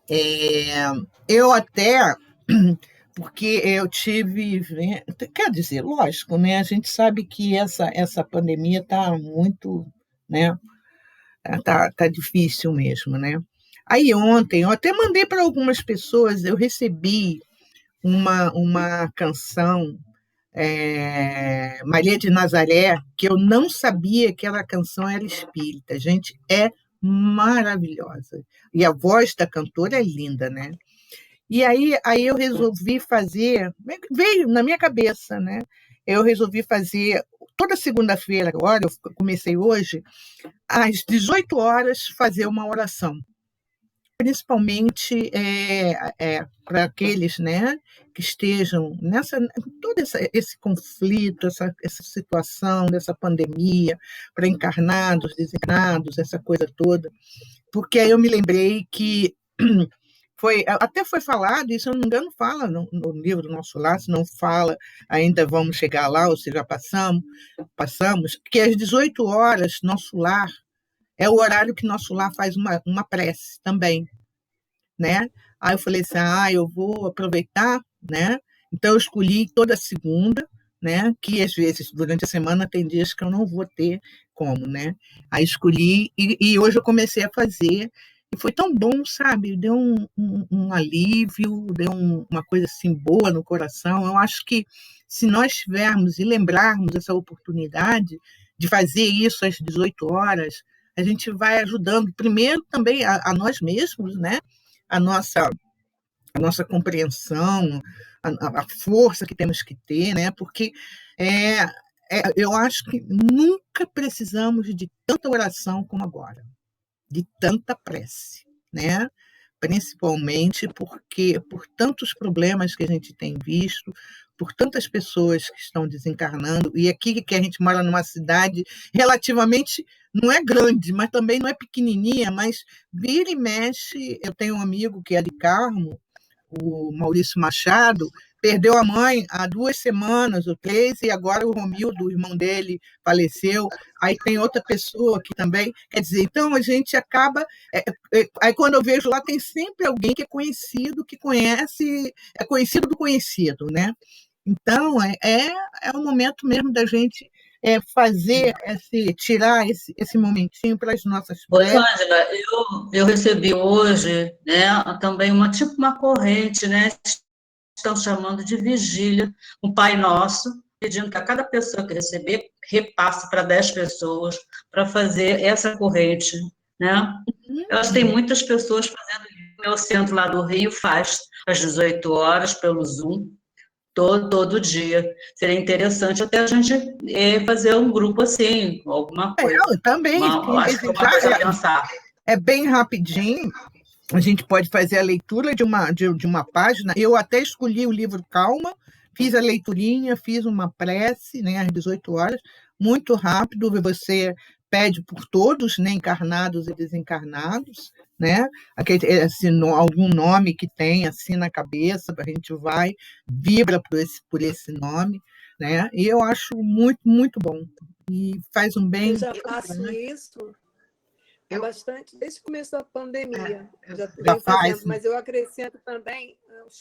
É, eu até, porque eu tive, quer dizer, lógico, né? A gente sabe que essa pandemia está muito, né? Tá difícil mesmo, né? Aí ontem, eu até mandei para algumas pessoas, eu recebi uma canção, Maria de Nazaré, que eu não sabia que aquela canção era espírita. Gente, é maravilhosa. E a voz da cantora é linda, né? E aí eu resolvi fazer, veio na minha cabeça, né? Eu resolvi fazer toda segunda-feira, agora, eu comecei hoje, às 18 horas, fazer uma oração, principalmente para aqueles, né, que estejam nessa todo esse conflito, essa situação dessa pandemia, para encarnados, desencarnados, essa coisa toda, porque aí eu me lembrei que até foi falado, e se eu não me engano, fala no livro do Nosso Lar, se não fala, ainda vamos chegar lá, ou seja, passamos, que às 18 horas, Nosso Lar é o horário que Nosso Lar faz uma prece também, né? Aí eu falei assim, eu vou aproveitar, né? Então eu escolhi toda segunda, né? Que às vezes durante a semana tem dias que eu não vou ter como, né? Aí escolhi e hoje eu comecei a fazer e foi tão bom, sabe? Deu um alívio, deu uma coisa assim boa no coração. Eu acho que se nós tivermos e lembrarmos essa oportunidade de fazer isso às 18 horas, a gente vai ajudando primeiro também a nós mesmos, né? A nossa, a nossa compreensão, a força que temos que ter, né? Porque é, eu acho que nunca precisamos de tanta oração como agora, de tanta prece, né? Principalmente porque por tantos problemas que a gente tem visto, por tantas pessoas que estão desencarnando, e aqui que a gente mora numa cidade relativamente, não é grande, mas também não é pequenininha, mas vira e mexe, eu tenho um amigo que é de Carmo, o Maurício Machado, perdeu a mãe há 2 semanas ou 3, e agora o Romildo, o irmão dele, faleceu. Aí tem outra pessoa que também. Quer dizer, então a gente acaba. Aí quando eu vejo lá, tem sempre alguém que é conhecido, que conhece, é conhecido do conhecido, né? Então, é o momento mesmo da gente fazer tirar esse momentinho para as nossas preces. Rosângela, eu recebi hoje, né, também tipo uma corrente, né, estão chamando de vigília, um Pai Nosso, pedindo que a cada pessoa que receber, repasse para 10 pessoas, para fazer essa corrente, né? Eu acho que tem muitas pessoas fazendo isso. O meu centro lá do Rio faz às 18 horas pelo Zoom, todo dia. Seria interessante até a gente fazer um grupo assim, alguma coisa. Também, Acho que é uma coisa a pensar. é bem rapidinho. A gente pode fazer a leitura de uma página. Eu até escolhi o livro Calma, fiz a leiturinha, fiz uma prece, né, às 18 horas, muito rápido. Você pede por todos, né, encarnados e desencarnados, né? Algum nome que tem assim na cabeça, a gente vai, vibra por esse nome, né? E eu acho muito, muito bom. E faz um bem. Eu já faço isso há bastante, desde o começo da pandemia. Já venho fazendo, mas eu acrescento também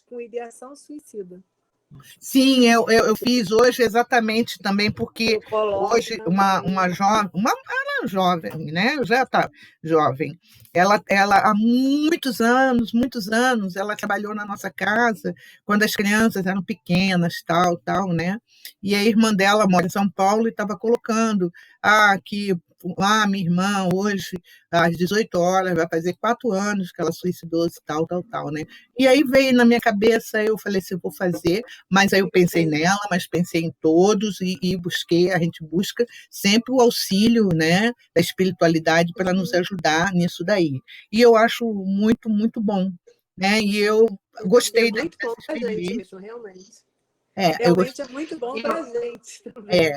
com ideação suicida. Sim, eu fiz hoje exatamente também porque hoje uma jovem, né? Já está jovem. Ela há muitos anos, ela trabalhou na nossa casa quando as crianças eram pequenas, tal, né? E a irmã dela mora em São Paulo e estava colocando que minha irmã hoje, às 18 horas, vai fazer 4 anos que ela suicidou-se, tal, né? E aí veio na minha cabeça, eu falei assim, eu vou fazer, mas aí eu pensei nela, mas pensei em todos e busquei, a gente busca sempre o auxílio, né, da espiritualidade para nos ajudar nisso daí. E eu acho muito, muito bom, né? E eu gostei dessa experiência. Gente, realmente. Realmente é muito bom para a gente também.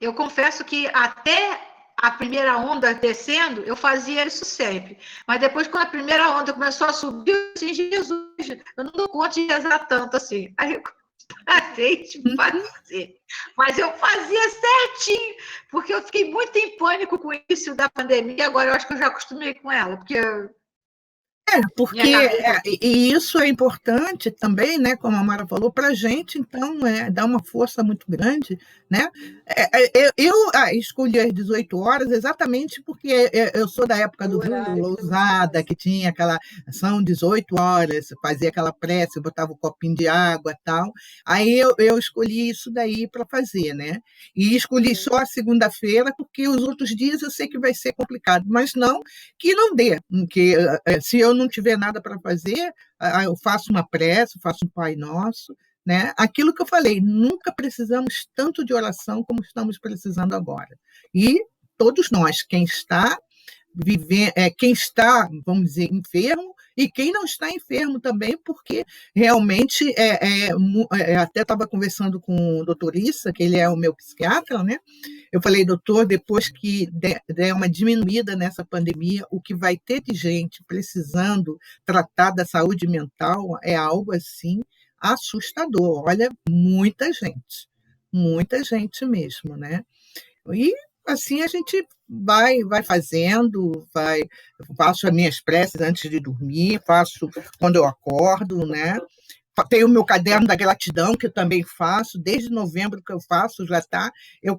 Eu confesso que até a primeira onda descendo, eu fazia isso sempre. Mas depois, quando a primeira onda começou a subir, eu disse, Jesus, eu não dou conta de rezar tanto assim. Aí parei de fazer. Mas eu fazia certinho, porque eu fiquei muito em pânico com isso da pandemia, agora eu acho que eu já acostumei com ela, porque Porque minha cabeça... e isso é importante também, né, como a Mara falou, para a gente, então, dá uma força muito grande, né? Eu escolhi às 18 horas exatamente porque eu sou da época do Júlio horário que você Lousada, faz. que tinha aquela, são 18 horas, fazia aquela prece, botava um copinho de água e tal. Aí eu escolhi isso daí para fazer, né? E escolhi só a segunda-feira, porque os outros dias eu sei que vai ser complicado, mas não que não dê, que se eu não tiver nada para fazer, eu faço uma prece, faço um Pai Nosso, né? Aquilo que eu falei, nunca precisamos tanto de oração como estamos precisando agora. E todos nós, quem está, vamos dizer, enfermo, e quem não está enfermo também, porque realmente até estava conversando com o doutor Issa, que ele é o meu psiquiatra, né? Eu falei, doutor, depois que der uma diminuída nessa pandemia, o que vai ter de gente precisando tratar da saúde mental é algo assim assustador. Olha, muita gente mesmo, né? E assim a gente vai fazendo, faço as minhas preces antes de dormir, faço quando eu acordo, né? Tenho o meu caderno da gratidão, que eu também faço, desde novembro que eu faço, já está.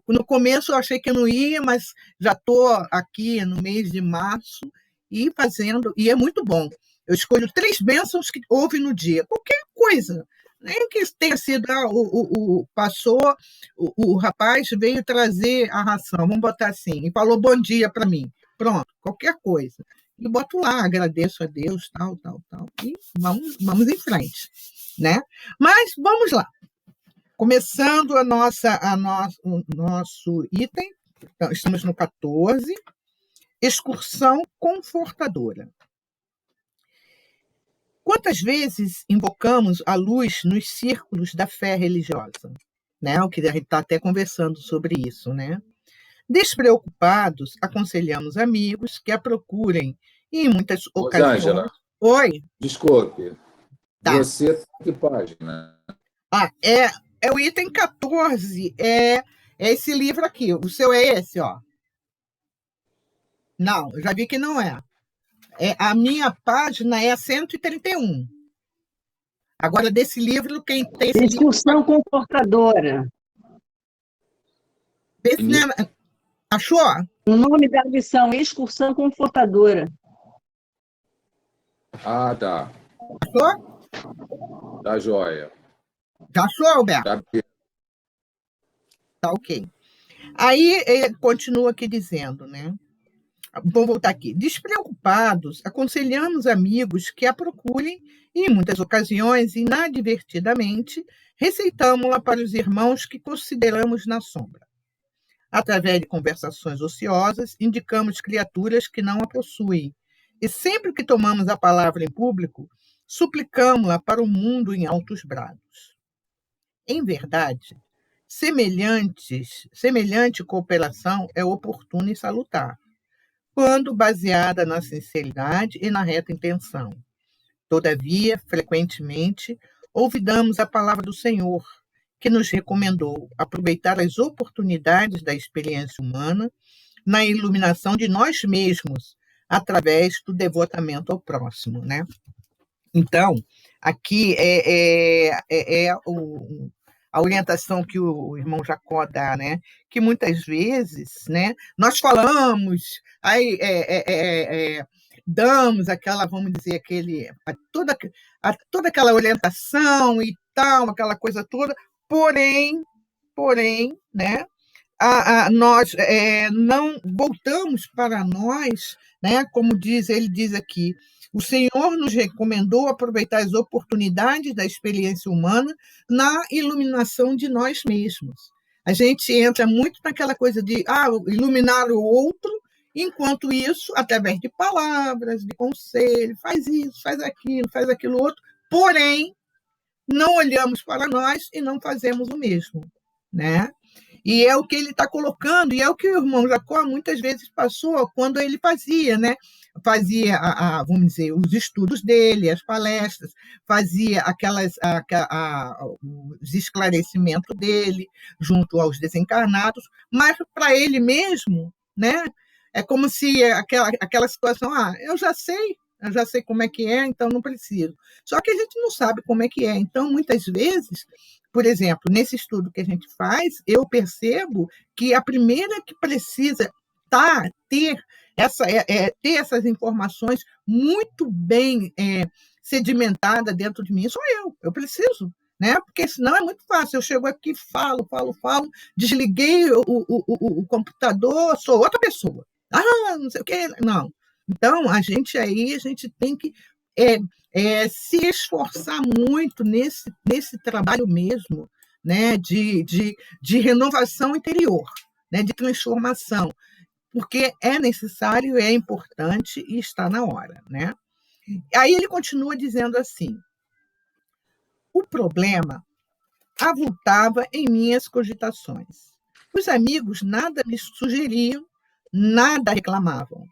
No começo eu achei que eu não ia, mas já estou aqui no mês de março e fazendo, e é muito bom. Eu escolho 3 bênçãos que houve no dia, qualquer coisa. Nem que tenha sido, passou, o rapaz veio trazer a ração, vamos botar assim, e falou bom dia para mim. Pronto, qualquer coisa. E boto lá, agradeço a Deus, tal, e vamos em frente, né? Mas vamos lá. Começando o nosso item, então, estamos no 14, excursão confortadora. Quantas vezes invocamos a luz nos círculos da fé religiosa? Né? O que a gente está até conversando sobre isso, né? Despreocupados, aconselhamos amigos que a procurem e, em muitas ocasiões... Rosângela, Oi? desculpe. Tá. Você está em que página? É o item 14, é esse livro aqui. O seu é esse, ó. Não, eu já vi que não é. A minha página é 131. Agora, desse livro, quem tem esse Excursão livro... confortadora. Achou? O nome da lição, Excursão Confortadora. Ah, tá. Achou? Tá joia. Já achou, Alberto? Tá bem. Tá ok. Aí ele continua aqui dizendo, né? Vou voltar aqui. Despreocupados, aconselhamos amigos que a procurem e, em muitas ocasiões, inadvertidamente, receitamos-la para os irmãos que consideramos na sombra. Através de conversações ociosas, indicamos criaturas que não a possuem. E sempre que tomamos a palavra em público, suplicamos-la para o mundo em altos brados. Em verdade, semelhante cooperação é oportuna e salutar, quando baseada na sinceridade e na reta intenção. Todavia, frequentemente, olvidamos a palavra do Senhor, que nos recomendou aproveitar as oportunidades da experiência humana na iluminação de nós mesmos, através do devotamento ao próximo, né? Então, aqui a orientação que o irmão Jacó dá, né? Que muitas vezes, né, nós falamos, aí damos aquela, vamos dizer, toda aquela orientação e tal, aquela coisa toda, porém, né, nós não voltamos para nós, né, como ele diz aqui, o Senhor nos recomendou aproveitar as oportunidades da experiência humana na iluminação de nós mesmos. A gente entra muito naquela coisa de iluminar o outro, enquanto isso, através de palavras, de conselho, faz isso, faz aquilo outro, porém, não olhamos para nós e não fazemos o mesmo, né? E é o que ele está colocando, e é o que o irmão Jacó muitas vezes passou quando ele fazia, né? Fazia, vamos dizer, os estudos dele, as palestras, fazia os esclarecimentos dele junto aos desencarnados, mas para ele mesmo, né? É como se aquela situação, eu já sei como é que é, então não preciso. Só que a gente não sabe como é que é. Então, muitas vezes, por exemplo, nesse estudo que a gente faz, eu percebo que a primeira que precisa ter essas informações muito bem sedimentadas dentro de mim sou eu. Eu preciso, né? Porque senão é muito fácil. Eu chego aqui, falo, desliguei o computador, sou outra pessoa. Não sei o quê. Não. Então, a gente tem que se esforçar muito nesse trabalho mesmo, né, de renovação interior, né, de transformação, porque é necessário, é importante e está na hora. Né? Aí ele continua dizendo assim: o problema avultava em minhas cogitações. Os amigos nada me sugeriam, nada reclamavam.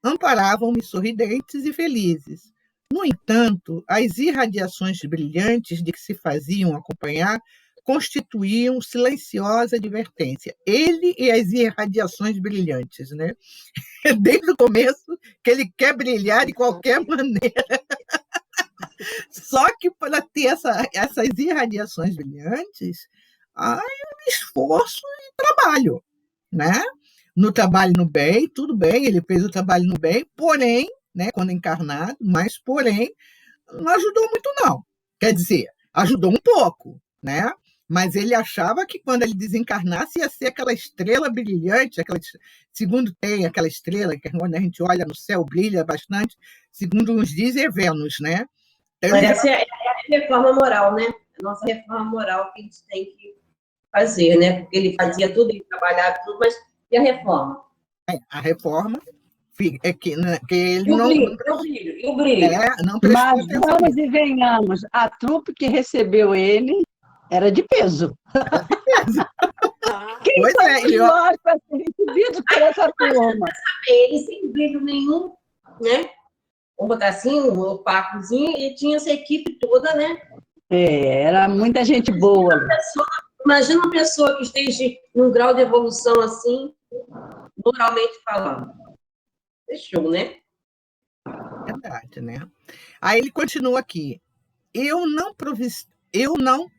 Amparavam-me sorridentes e felizes. No entanto, as irradiações brilhantes de que se faziam acompanhar constituíam silenciosa advertência. Ele e as irradiações brilhantes, né? Desde o começo que ele quer brilhar de qualquer maneira. Só que para ter essas irradiações brilhantes, há um esforço e trabalho, né? No trabalho no bem, tudo bem, ele fez o trabalho no bem, porém, né, quando encarnado, mas porém, não ajudou muito não. Quer dizer, ajudou um pouco, né? Mas ele achava que quando ele desencarnasse ia ser aquela estrela brilhante, segundo tem aquela estrela que quando a gente olha no céu brilha bastante, segundo nos diz é Vênus, né? Então, essa é a reforma moral, né? A nossa reforma moral que a gente tem que fazer, né? Porque ele fazia tudo, ele trabalhava tudo, mas e a reforma? A reforma é que ele e o não... brilho, e o brilho. Não prestou Mas atenção vamos e venhamos, a trupe que recebeu ele era de peso. Quem Pois foi e nós para ser recebido por essa turma? Ele sem brilho nenhum, né? Vamos botar assim, um opacozinho, e tinha essa equipe toda, né? Era muita gente boa. Imagina uma pessoa que esteja num grau de evolução assim, moralmente falando. Fechou, né? Verdade, né? Aí ele continua aqui. Eu não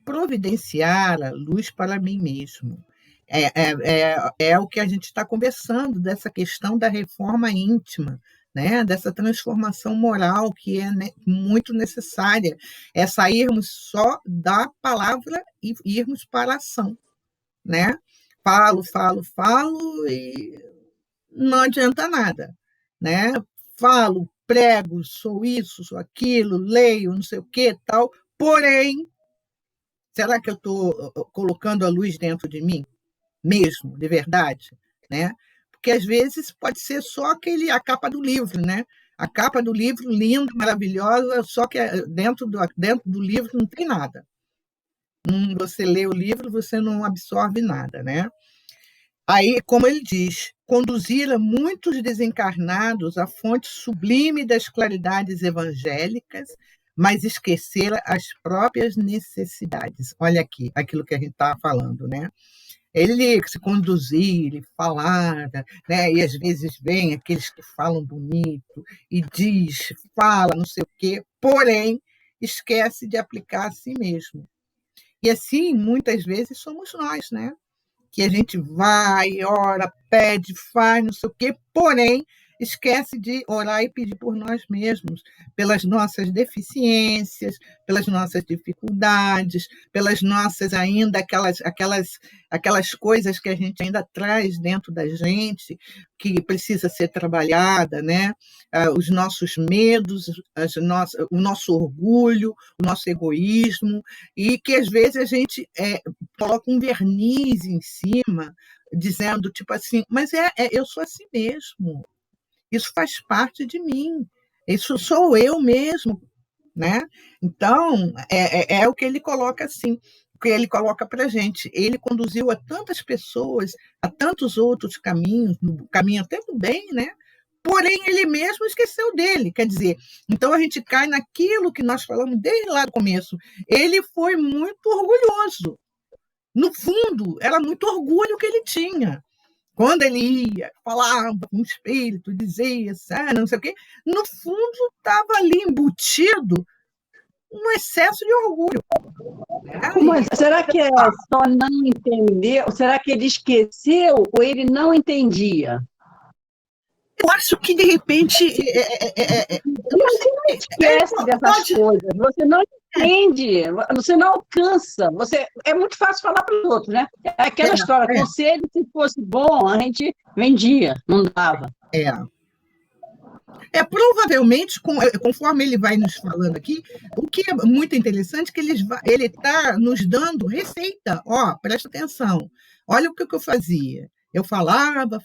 providenciara luz para mim mesmo. É o que a gente está conversando, dessa questão da reforma íntima, né? Dessa transformação moral que é muito necessária. É sairmos só da palavra e irmos para a ação. Né? Falo e não adianta nada. Né? Falo, prego, sou isso, sou aquilo, leio, não sei o que, tal. Porém, será que eu estou colocando a luz dentro de mim? Mesmo, de verdade? Né? Porque, às vezes, pode ser só a capa do livro, né? A capa do livro, linda, maravilhosa, só que dentro do livro não tem nada. Você lê o livro, você não absorve nada, né? Aí, como ele diz, conduzira muitos desencarnados à fonte sublime das claridades evangélicas, mas esquecera as próprias necessidades. Olha aqui, aquilo que a gente estava falando, né? Ele se conduzir, ele falar, né? E às vezes vem aqueles que falam bonito e fala não sei o quê, porém esquece de aplicar a si mesmo. E assim, muitas vezes, somos nós, né? Que a gente vai, ora, pede, faz, não sei o quê, porém, esquece de orar e pedir por nós mesmos, pelas nossas deficiências, pelas nossas dificuldades, pelas nossas ainda aquelas coisas que a gente ainda traz dentro da gente, que precisa ser trabalhada, né? Os nossos medos, o nosso orgulho, o nosso egoísmo, e que às vezes a gente coloca um verniz em cima, dizendo tipo assim, mas eu sou assim mesmo. Isso faz parte de mim. Isso sou eu mesmo, né? Então, é o que ele coloca assim. que ele coloca para a gente. Ele conduziu a tantas pessoas, a tantos outros caminhos, no caminho até do bem, né? Porém, ele mesmo esqueceu dele. Quer dizer, então a gente cai naquilo que nós falamos desde lá do começo. Ele foi muito orgulhoso. No fundo, era muito orgulho que ele tinha. Quando ele ia, falava com o espírito, dizia, não sei o quê, no fundo estava ali embutido um excesso de orgulho. Mas será que é só não entender? Ou será que ele esqueceu ou ele não entendia? Eu acho que, de repente... Você não esquece dessas coisas, você não entende, você não alcança. É muito fácil falar para os outros, né? É aquela história, conselho, se fosse bom, a gente vendia, não dava. Provavelmente, conforme ele vai nos falando aqui, o que é muito interessante é que ele está nos dando receita. Presta atenção, olha o que eu fazia. Eu falava,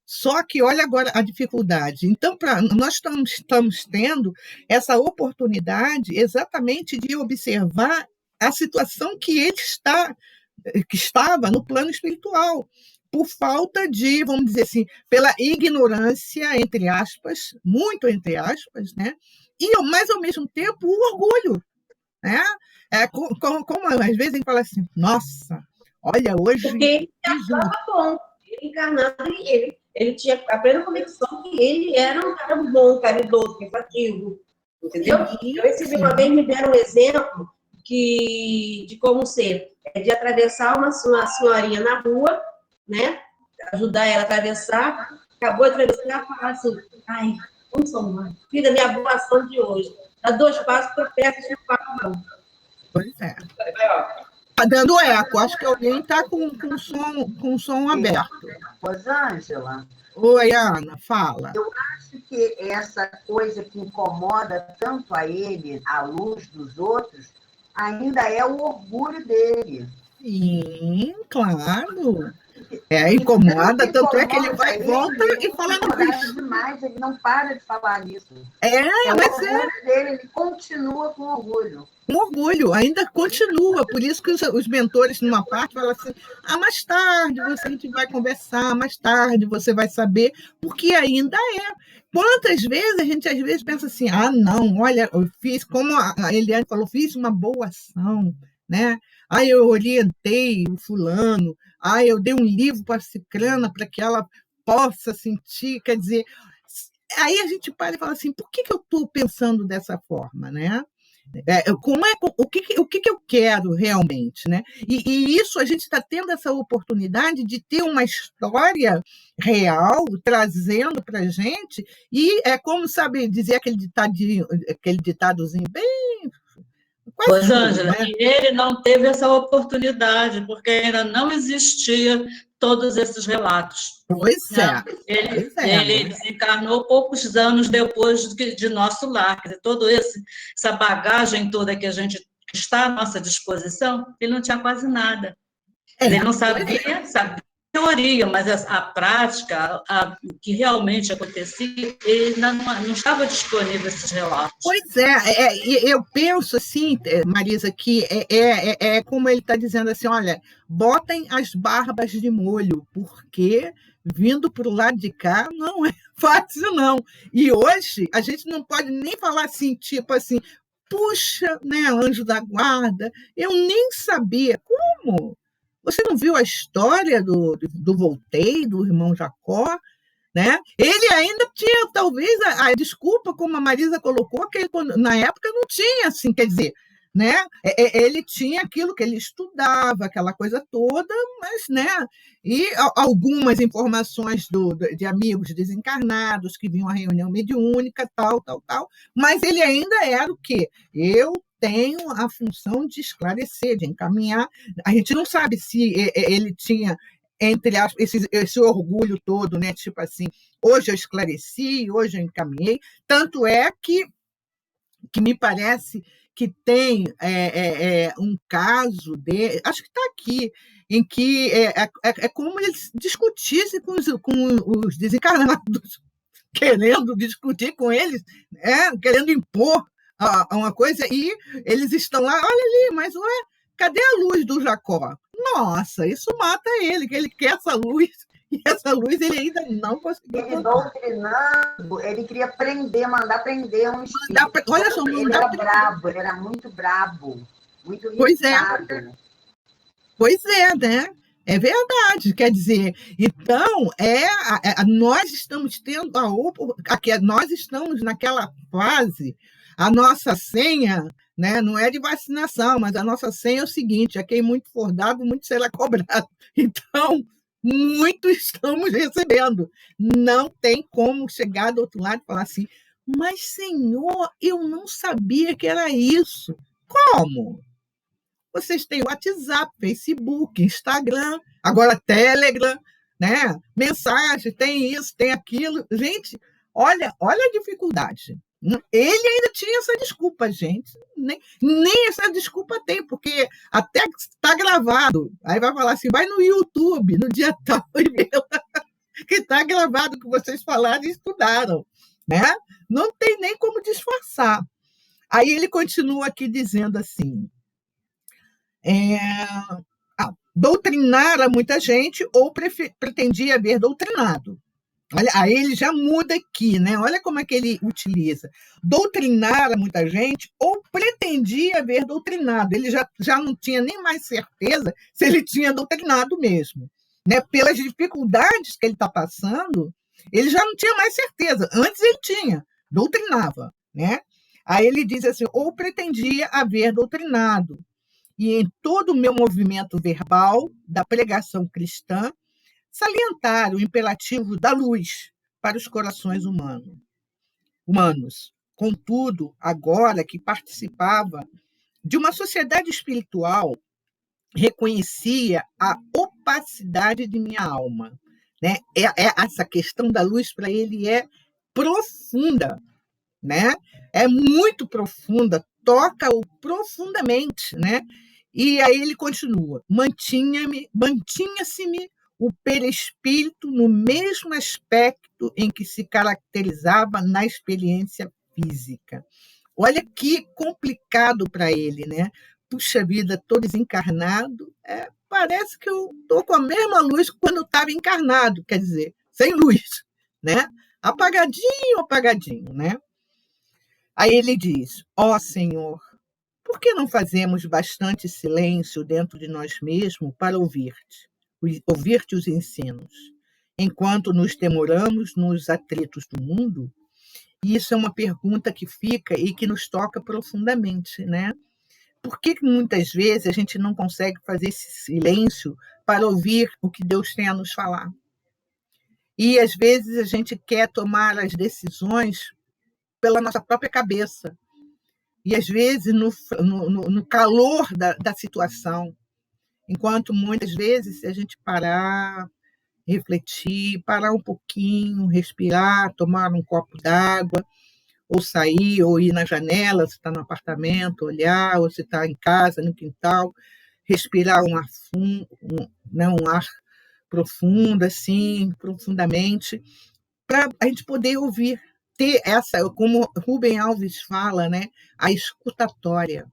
só que olha agora a dificuldade. Então, nós estamos tendo essa oportunidade exatamente de observar a situação que ele estava no plano espiritual, por falta de, vamos dizer assim, pela ignorância, entre aspas, muito entre aspas, né? Mas, ao mesmo tempo, o orgulho. Né? Como às vezes a gente fala assim, nossa, olha, hoje... Porque ele estava bom, ele encarnado, ele tinha a plena convicção que ele era um cara bom, caridoso, pensativo, entendeu? Eu recebi uma vez, me deram um exemplo de como ser, de atravessar uma senhorinha na rua, né? Ajudar ela a atravessar, acabou de atravessar, falar assim, ai, como sou mãe, filha, minha boa ação de hoje, dá 2 passos para perto de 4 não. Pois é. Está dando eco, acho que alguém está com o som aberto. Rosângela. Oi, Ana, fala. Eu acho que essa coisa que incomoda tanto a ele, à luz dos outros, ainda é o orgulho dele. Sim, claro. Incomoda, tanto é que ele vai e volta e fala no demais, ele não para de falar nisso. Mas dele, ele continua com orgulho. Com orgulho, ainda continua. Por isso que os mentores, numa parte, falam assim, mais tarde a gente vai conversar, mais tarde você vai saber, porque ainda é. Quantas vezes a gente, às vezes, pensa assim, não, olha, eu fiz, como a Eliane falou, fiz uma boa ação, né? Eu orientei o fulano, eu dei um livro para a ciclana para que ela possa sentir, quer dizer, aí a gente para e fala assim, por que eu estou pensando dessa forma, né? O que eu quero realmente, né? E isso a gente está tendo essa oportunidade de ter uma história real trazendo para a gente, e é como, sabe, dizer aquele ditadozinho bem... Rosângela, né? E ele não teve essa oportunidade, porque ainda não existia todos esses relatos. Pois né? Ele desencarnou poucos anos depois de nosso lar. Quer dizer, toda essa bagagem toda que está à nossa disposição, ele não tinha quase nada. Ele não sabia teoria, mas a prática, o que realmente acontecia, ele não estava disponível esses relatos. Pois eu penso assim, Marisa, que é como ele está dizendo assim, olha, botem as barbas de molho, porque vindo para o lado de cá não é fácil, não. E hoje a gente não pode nem falar assim, tipo assim, puxa, né, anjo da guarda, eu nem sabia. Como? Você não viu a história do Voltaire, do irmão Jacó? Né? Ele ainda tinha, talvez, a desculpa, como a Marisa colocou, que ele, na época não tinha, assim, quer dizer, né? Ele tinha aquilo que ele estudava, aquela coisa toda, mas, né? E algumas informações de amigos desencarnados que vinham à reunião mediúnica, tal, mas ele ainda era o quê? Eu tenho a função de esclarecer, de encaminhar. A gente não sabe se ele tinha, entre aspas, esse orgulho todo, né? Tipo assim, hoje eu esclareci, hoje eu encaminhei. Tanto é que me parece que tem um caso acho que está aqui, em que é como ele discutisse com os desencarnados, querendo discutir com eles, querendo impor uma coisa, e eles estão lá, olha ali, mas cadê a luz do Jacó? Nossa, isso mata ele, que ele quer essa luz, e essa luz ele ainda não conseguiu. Ele doutrinando, ele queria prender, mandar prender um espírito. Olha só, ele era brabo, ele era muito brabo, muito irritado. Pois é, né? É verdade, quer dizer, então nós estamos tendo nós estamos naquela fase, a nossa senha, né, não é de vacinação, mas a nossa senha é o seguinte: a quem muito for dado, muito será cobrado. Então, muito estamos recebendo. Não tem como chegar do outro lado e falar assim, mas, Senhor, eu não sabia que era isso. Como? Vocês têm WhatsApp, Facebook, Instagram, agora Telegram, né? Mensagem, tem isso, tem aquilo. Gente, olha a dificuldade. Ele ainda tinha essa desculpa, gente. Nem essa desculpa tem, porque até está gravado. Aí vai falar assim, vai no YouTube, no dia tal, e vê que está gravado o que vocês falaram e estudaram. Né? Não tem nem como disfarçar. Aí ele continua aqui dizendo assim, doutrinar a muita gente ou pretendia haver doutrinado. Olha, aí ele já muda aqui, né? Olha como é que ele utiliza. Doutrinar a muita gente ou pretendia haver doutrinado. Ele já não tinha nem mais certeza se ele tinha doutrinado mesmo. Né? Pelas dificuldades que ele está passando, ele já não tinha mais certeza. Antes ele tinha, doutrinava. Né? Aí ele diz assim, ou pretendia haver doutrinado. E em todo o meu movimento verbal da pregação cristã, salientar o imperativo da luz para os corações humanos. Contudo, agora que participava de uma sociedade espiritual, reconhecia a opacidade de minha alma. Né? Essa questão da luz para ele é profunda, né? É muito profunda, toca-o profundamente, né? E aí ele continua, mantinha-se-me o perispírito no mesmo aspecto em que se caracterizava na experiência física. Olha que complicado para ele, né? Puxa vida, estou desencarnado, parece que eu estou com a mesma luz quando eu estava encarnado, quer dizer, sem luz, né? Apagadinho, né? Aí ele diz, Senhor, por que não fazemos bastante silêncio dentro de nós mesmos para ouvir-te os ensinos, enquanto nos demoramos nos atritos do mundo? E isso é uma pergunta que fica e que nos toca profundamente, né? Por que muitas vezes a gente não consegue fazer esse silêncio para ouvir o que Deus tem a nos falar? E às vezes a gente quer tomar as decisões pela nossa própria cabeça. E às vezes no calor da situação, enquanto muitas vezes, se a gente parar, refletir, parar um pouquinho, respirar, tomar um copo d'água, ou sair, ou ir na janela, se está no apartamento, olhar, ou se está em casa, no quintal, respirar um ar profundo, assim, profundamente, para a gente poder ouvir, ter essa, como Rubem Alves fala, né, a escutatória,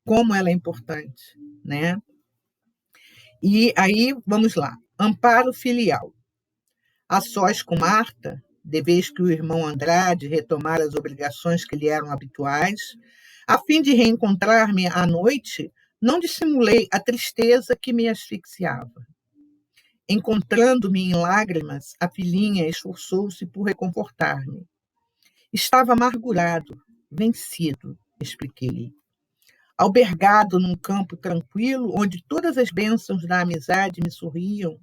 como ela é importante, né? E aí, vamos lá, amparo filial. A sós com Marta, de vez que o irmão Andrade retomara as obrigações que lhe eram habituais, a fim de reencontrar-me à noite, não dissimulei a tristeza que me asfixiava. Encontrando-me em lágrimas, a filhinha esforçou-se por reconfortar-me. Estava amargurado, vencido, expliquei. Albergado num campo tranquilo, onde todas as bênçãos da amizade me sorriam,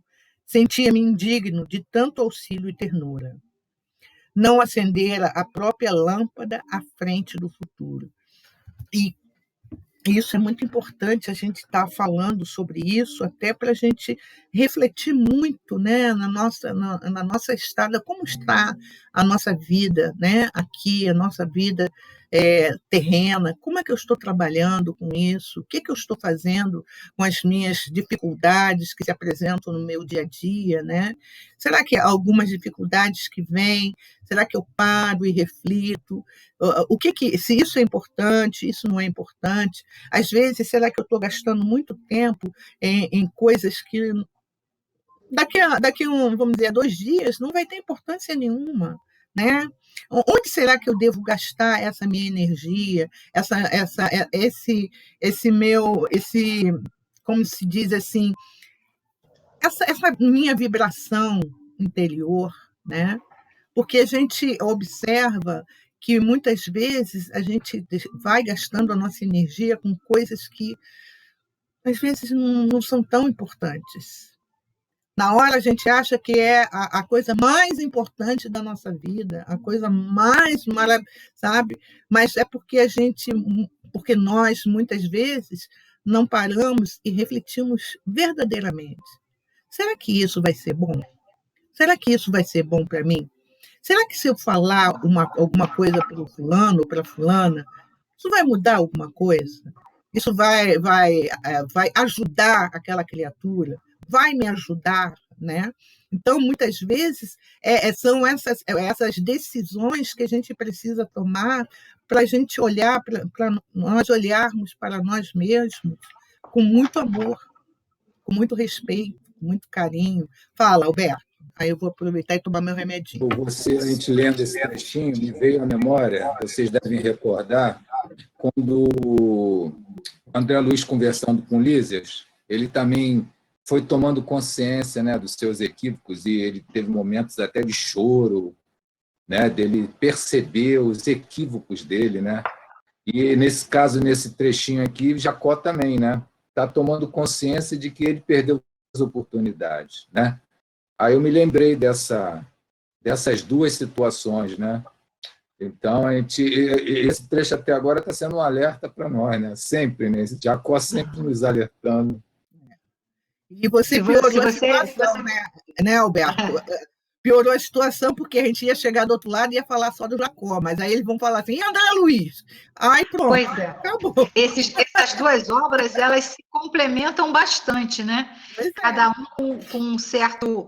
sentia-me indigno de tanto auxílio e ternura. Não acendera a própria lâmpada à frente do futuro. E isso é muito importante, a gente estar falando sobre isso, até para a gente refletir muito, né, na nossa estrada, como está a nossa vida, né, aqui, a nossa vida terrena, como é que eu estou trabalhando com isso, o que eu estou fazendo com as minhas dificuldades que se apresentam no meu dia a dia, né? Será que há algumas dificuldades que vêm, será que eu paro e reflito? Se isso é importante, isso não é importante? Às vezes, será que eu estou gastando muito tempo em coisas que vamos dizer, 2 dias, não vai ter importância nenhuma, né? Onde será que eu devo gastar essa minha energia, como se diz assim, essa minha vibração interior, né? Porque a gente observa que muitas vezes a gente vai gastando a nossa energia com coisas que às vezes não são tão importantes. Na hora a gente acha que é a coisa mais importante da nossa vida, a coisa mais maravilhosa, sabe? Mas é porque nós, muitas vezes, não paramos e refletimos verdadeiramente. Será que isso vai ser bom? Será que isso vai ser bom para mim? Será que se eu falar alguma coisa para o fulano ou para a fulana, isso vai mudar alguma coisa? Isso vai ajudar aquela criatura? Vai me ajudar, né? Então, muitas vezes, são essas decisões que a gente precisa tomar para a gente olhar, para nós olharmos para nós mesmos com muito amor, com muito respeito, com muito carinho. Fala, Alberto. Aí eu vou aproveitar e tomar meu remedinho. A gente lendo esse trechinho, me veio à memória, vocês devem recordar, quando o André Luiz, conversando com Lísias, ele também foi tomando consciência, né, dos seus equívocos, e ele teve momentos até de choro, né, dele perceber os equívocos dele, né? E nesse caso, nesse trechinho aqui, Jacó também, né, está tomando consciência de que ele perdeu as oportunidades, né? Aí eu me lembrei dessas duas situações, né? Então, esse trecho até agora está sendo um alerta para nós, né? Sempre, né? Jacó sempre nos alertando. E você piorou a situação, né, Alberto? Piorou a situação porque a gente ia chegar do outro lado e ia falar só do Jacó, mas aí eles vão falar assim, e André Luiz? Aí pronto, pois é. Acabou. Essas duas obras, elas se complementam bastante, né? Cada um com um certo,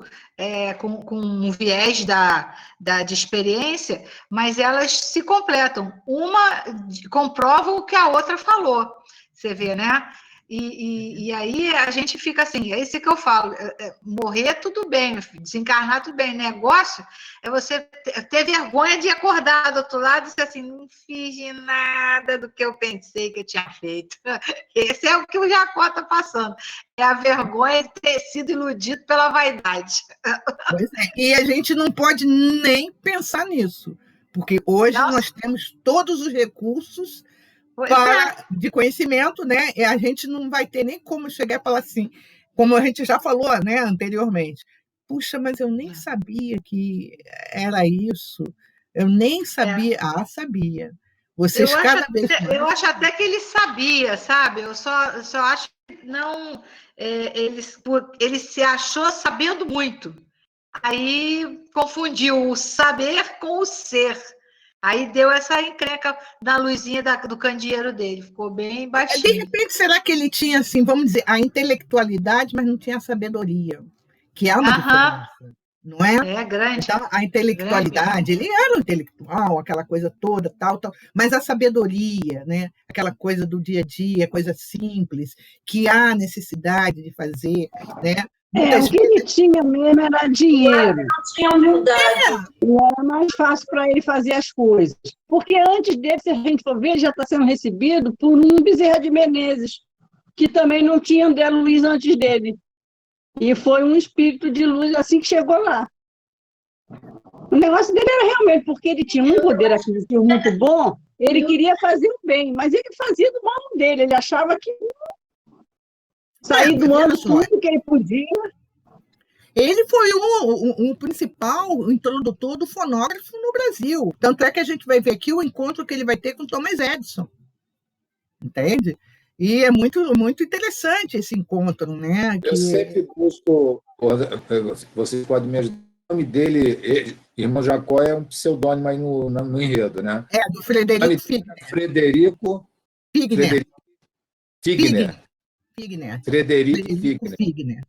com um viés de experiência, mas elas se completam. Uma comprova o que a outra falou, você vê, né? E aí a gente fica assim, é isso que eu falo, morrer tudo bem, meu filho, desencarnar tudo bem, negócio é você ter vergonha de acordar do outro lado e dizer assim, não fiz nada do que eu pensei que eu tinha feito. Esse é o que o Jacó está passando, é a vergonha de ter sido iludido pela vaidade. Pois é. E a gente não pode nem pensar nisso, porque hoje nós temos todos os recursos de conhecimento, né? E a gente não vai ter nem como chegar e falar assim, como a gente já falou, né, anteriormente. Puxa, mas eu nem sabia que era isso. Eu nem sabia. Sabia. Vocês eu acho até que ele sabia, sabe? Eu só acho que não. Ele se achou sabendo muito. Aí confundiu o saber com o ser. Aí deu essa encrenca na luzinha do candeeiro dele, ficou bem baixinho. De repente, será que ele tinha, assim, vamos dizer, a intelectualidade, mas não tinha a sabedoria? Que é uma diferença, não é? É grande. Então, a intelectualidade, ele era um intelectual, aquela coisa toda, tal, mas a sabedoria, né? Aquela coisa do dia a dia, coisa simples, que há necessidade de fazer, né? O que ele tinha mesmo era dinheiro. Não tinha humildade. E era mais fácil para ele fazer as coisas. Porque antes dele, se a gente for ver, já está sendo recebido por um Bezerra de Menezes, que também não tinha André Luiz antes dele. E foi um espírito de luz assim que chegou lá. O negócio dele era realmente, porque ele tinha um poder aquisitivo muito bom, ele queria fazer o bem, mas ele fazia do modo dele, ele achava que sair do ano tudo que ele podia. Ele foi um principal introdutor do fonógrafo no Brasil. Tanto é que a gente vai ver aqui o encontro que ele vai ter com Thomas Edison. Entende? E é muito, muito interessante esse encontro, né? Eu sempre busco, vocês podem me ajudar, o nome dele, Irmão Jacó é um pseudônimo aí no enredo, né? É, do Frederico Figner. Frederico Figner. Figner. Figner. Frederico Figner.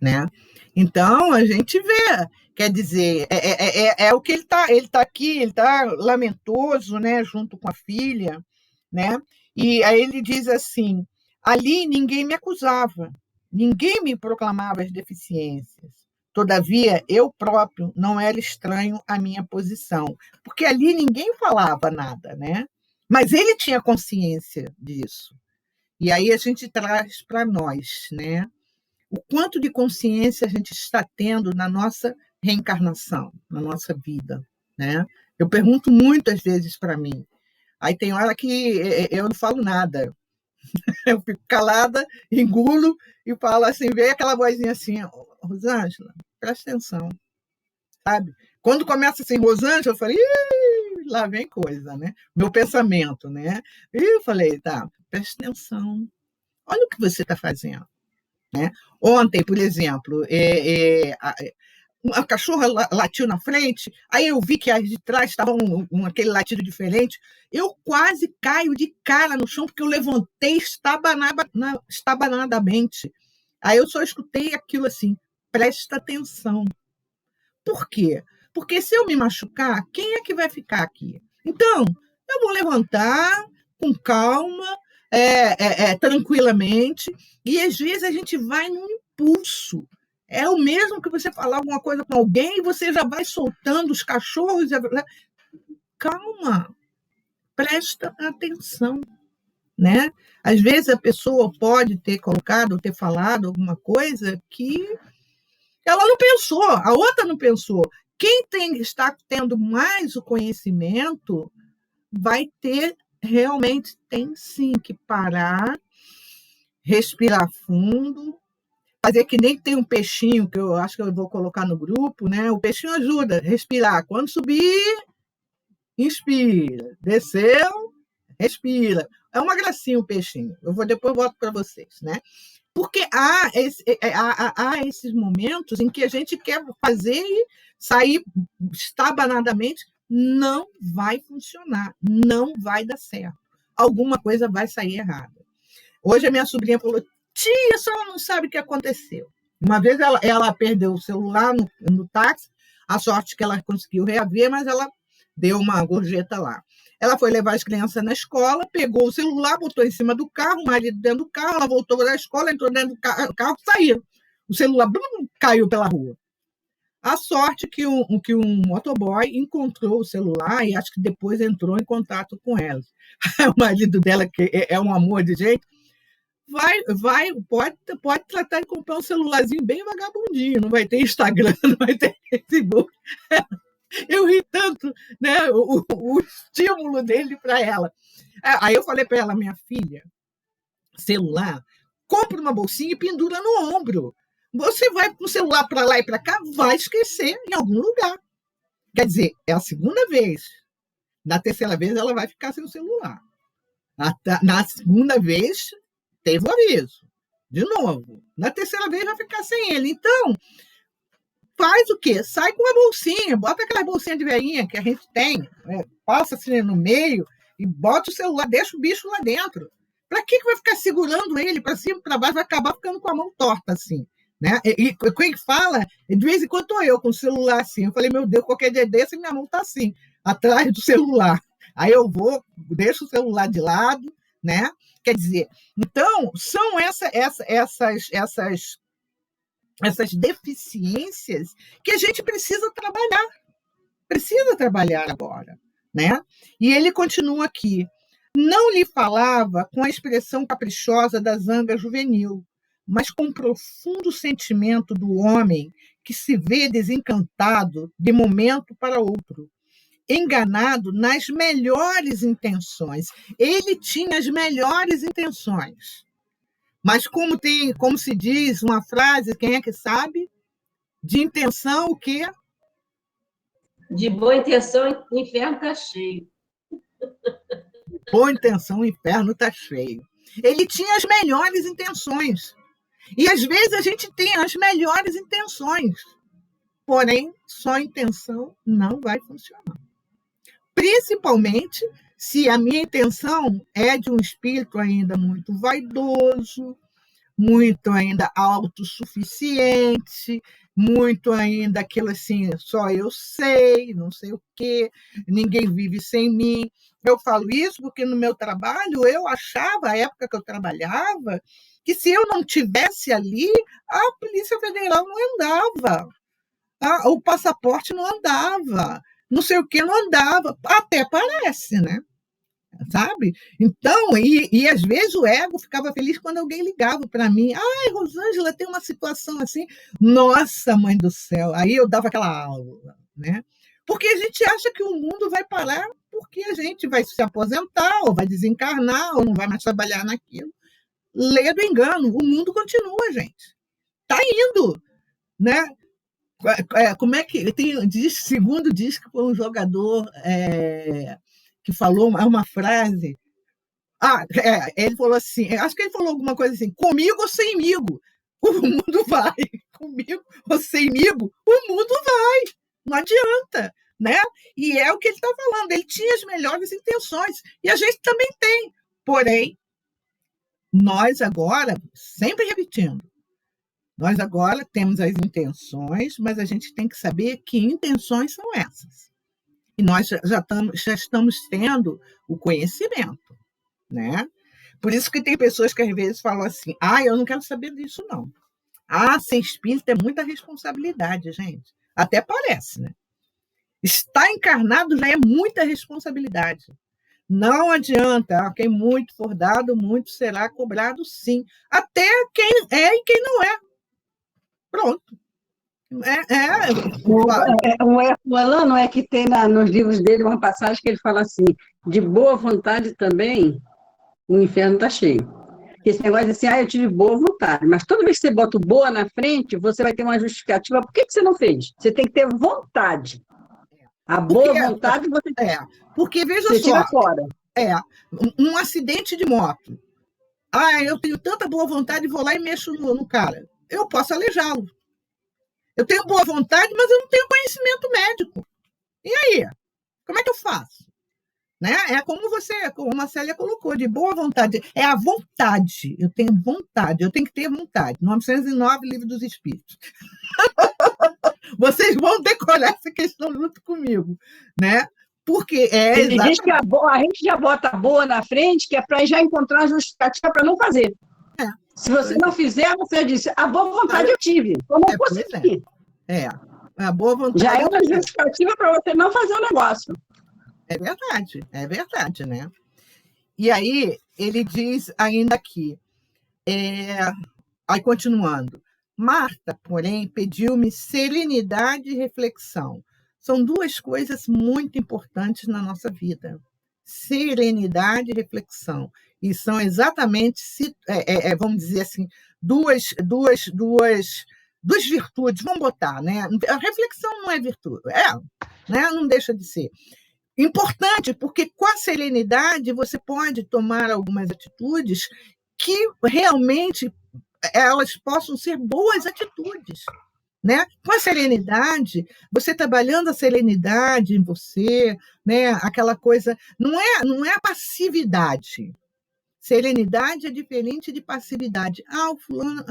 Né? Então, a gente vê, quer dizer, é o que ele está aqui, ele está lamentoso, né, junto com a filha, né? E aí ele diz assim: ali ninguém me acusava, ninguém me proclamava as deficiências. Todavia, eu próprio não era estranho à minha posição, porque ali ninguém falava nada, né? Mas ele tinha consciência disso. E aí a gente traz para nós, né? O quanto de consciência a gente está tendo na nossa reencarnação, na nossa vida, né? Eu pergunto muitas vezes para mim. Aí tem hora que eu não falo nada. Eu fico calada, engulo e falo assim, vem aquela vozinha assim: Rosângela, presta atenção, sabe? Quando começa assim, Rosângela, eu falei, lá vem coisa, né? Meu pensamento, né? E eu falei, tá, presta atenção. Olha o que você está fazendo. Né? Ontem, por exemplo, uma cachorra latiu na frente, aí eu vi que as de trás estavam aquele latido diferente, eu quase caio de cara no chão, porque eu levantei estabanadamente. Aí eu só escutei aquilo assim: presta atenção. Por quê? Porque se eu me machucar, quem é que vai ficar aqui? Então, eu vou levantar com calma, tranquilamente, e às vezes a gente vai num impulso. É o mesmo que você falar alguma coisa com alguém e você já vai soltando os cachorros. Calma, presta atenção. Né? Às vezes a pessoa pode ter colocado ou ter falado alguma coisa que ela não pensou, a outra não pensou. Quem está tendo mais o conhecimento vai ter, realmente, tem sim que parar, respirar fundo, fazer que nem tem um peixinho, que eu acho que eu vou colocar no grupo, né? O peixinho ajuda a respirar. Quando subir, inspira. Desceu, respira. É uma gracinha o peixinho. Depois volto para vocês, né? Porque há esses momentos em que a gente quer fazer e sair estabanadamente, não vai funcionar, não vai dar certo. Alguma coisa vai sair errada. Hoje a minha sobrinha falou: tia, a senhora não sabe o que aconteceu. Uma vez ela perdeu o celular no táxi, a sorte que ela conseguiu reaver, mas ela deu uma gorjeta lá. Ela foi levar as crianças na escola, pegou o celular, botou em cima do carro, o marido dentro do carro, ela voltou da escola, entrou dentro do carro, saiu. O celular caiu pela rua. A sorte que um motoboy encontrou o celular e acho que depois entrou em contato com ela. O marido dela, que é um amor de jeito, pode tratar de comprar um celularzinho bem vagabundinho, não vai ter Instagram, não vai ter Facebook. Eu ri tanto, né, o estímulo dele para ela. Aí eu falei para ela: minha filha, celular, compra uma bolsinha e pendura no ombro. Você vai com o celular para lá e para cá, vai esquecer em algum lugar. Quer dizer, é a segunda vez. Na terceira vez, ela vai ficar sem o celular. Na segunda vez, teve o aviso. De novo. Na terceira vez, vai ficar sem ele. Então, faz o quê? Sai com uma bolsinha, bota aquela bolsinha de veinha que a gente tem, passa assim no meio e bota o celular, deixa o bicho lá dentro. Para que vai ficar segurando ele para cima e para baixo? Vai acabar ficando com a mão torta assim. Né? E quem fala, de vez em quando estou eu com o celular assim. Eu falei: meu Deus, qualquer dia desse minha mão está assim, atrás do celular. Aí eu deixo o celular de lado, né? Quer dizer, então, são essas deficiências que a gente precisa trabalhar agora, né? E ele continua aqui: não lhe falava com a expressão caprichosa da zanga juvenil, mas com o profundo sentimento do homem que se vê desencantado de momento para outro, enganado nas melhores intenções. Ele tinha as melhores intenções. Mas como se diz uma frase, quem é que sabe? De intenção, o quê? De boa intenção, o inferno está cheio. Boa intenção, o inferno está cheio. Ele tinha as melhores intenções. E, às vezes, a gente tem as melhores intenções. porém, só intenção não vai funcionar. Principalmente se a minha intenção é de um espírito ainda muito vaidoso, muito ainda autossuficiente, muito ainda aquilo assim, só eu sei, não sei o quê, ninguém vive sem mim. Eu falo isso porque no meu trabalho eu achava, a época que eu trabalhava, que se eu não tivesse ali, a Polícia Federal não andava, o passaporte não andava, não sei o que não andava, até parece, né? Sabe? Então, e às vezes o ego ficava feliz quando alguém ligava para mim. Ai, Rosângela, tem uma situação assim. Nossa, mãe do céu. Aí eu dava aquela aula, né? Porque a gente acha que o mundo vai parar porque a gente vai se aposentar, ou vai desencarnar, ou não vai mais trabalhar naquilo. Lê do engano, o mundo continua, gente. Está indo, né? Como é que tem? Segundo diz que foi um jogador que falou uma frase. Ele falou assim, acho que ele falou alguma coisa assim, comigo ou semigo, o mundo vai. Comigo ou semigo, o mundo vai. Não adianta, né? E é o que ele está falando, ele tinha as melhores intenções, e a gente também tem. Porém, nós agora, sempre repetindo, nós agora temos as intenções, mas a gente tem que saber que intenções são essas. E nós já estamos tendo o conhecimento, né? Por isso que tem pessoas que às vezes falam assim, eu não quero saber disso, não. Ser espírita é muita responsabilidade, gente. Até parece, né? Estar encarnado já é muita responsabilidade. Não adianta, quem muito for dado, muito será cobrado, sim. Até quem é e quem não é. Pronto. O Elano é que tem nos livros dele uma passagem que ele fala assim, de boa vontade também, o inferno está cheio. Esse negócio de assim, eu tive boa vontade, mas toda vez que você bota o boa na frente, você vai ter uma justificativa. Por que você não fez? Você tem que ter vontade. A boa vontade você porque, veja você só, tira fora. Um acidente de moto. Eu tenho tanta boa vontade, vou lá e mexo no cara. Eu posso aleijá-lo. Eu tenho boa vontade, mas eu não tenho conhecimento médico. E aí? Como é que eu faço? Né? É como a Célia colocou, de boa vontade. É a vontade. Eu tenho vontade, eu tenho que ter vontade. 909, Livro dos Espíritos. Vocês vão decorar essa questão junto comigo, né? Porque Ele diz que a gente já bota a boa na frente, que é para já encontrar a justificativa para não fazer. Se você não fizer, você disse, a boa vontade eu tive, eu não consegui. A boa vontade já é uma justificativa para você não fazer o negócio. É verdade, né? E aí, ele diz ainda aqui, aí continuando, Marta, porém, pediu-me serenidade e reflexão. São duas coisas muito importantes na nossa vida. Serenidade e reflexão. E são exatamente, vamos dizer assim, duas virtudes, vamos botar, né? A reflexão não é virtude, né? Não deixa de ser. Importante, porque com a serenidade você pode tomar algumas atitudes que realmente elas possam ser boas atitudes, né? Com a serenidade, você trabalhando a serenidade em você, né? Aquela coisa, não é a passividade. Serenidade é diferente de passividade. O fulano,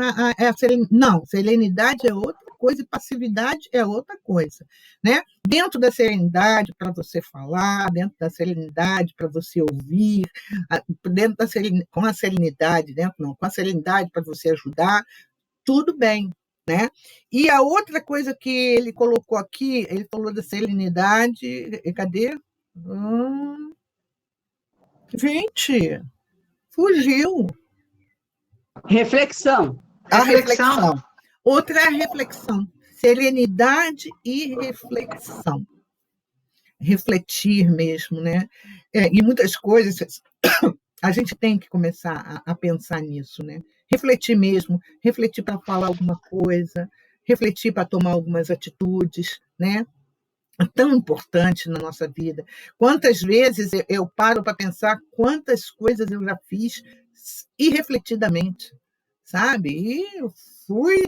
não, serenidade é outra coisa e passividade é outra coisa, né? Dentro da serenidade para você falar, dentro da serenidade para você ouvir, com a serenidade para você ajudar, tudo bem, né? E a outra coisa que ele colocou aqui, ele falou da serenidade, cadê? Gente, fugiu. Reflexão. A reflexão. Outra é a reflexão. Serenidade e reflexão. Refletir mesmo, né? E muitas coisas a gente tem que começar a pensar nisso, né? Refletir mesmo, refletir para falar alguma coisa, refletir para tomar algumas atitudes, né? É tão importante na nossa vida. Quantas vezes eu paro para pensar quantas coisas eu já fiz irrefletidamente, sabe? E eu fui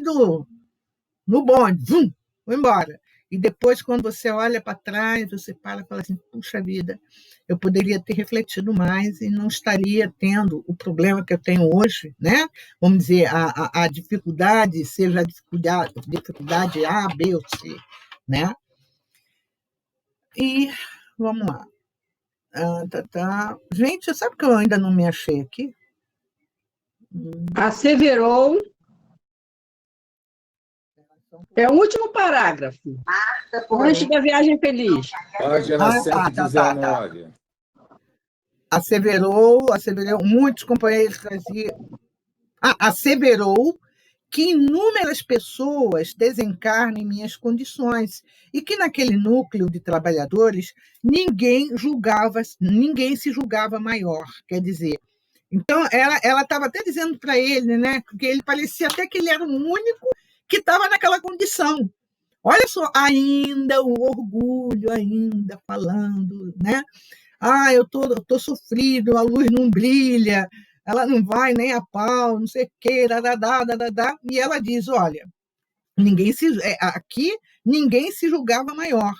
no bonde, vou embora. E depois, quando você olha para trás, você para e fala assim, puxa vida, eu poderia ter refletido mais e não estaria tendo o problema que eu tenho hoje, né? Vamos dizer, a dificuldade, seja a dificuldade A, B ou C, né? E vamos lá. Gente, sabe que eu ainda não me achei aqui? Asseverou. É o último parágrafo. Antes da viagem feliz. Página 119. Asseverou, muitos companheiros traziam. Asseverou que inúmeras pessoas desencarnam em minhas condições e que naquele núcleo de trabalhadores ninguém se julgava maior, quer dizer. Então, ela estava até dizendo para ele, né, que ele parecia até que ele era o único que estava naquela condição. Olha só, ainda o orgulho, ainda falando, né? Eu tô sofrido, a luz não brilha, ela não vai nem a pau, não sei o quê, e ela diz, olha, aqui ninguém se julgava maior.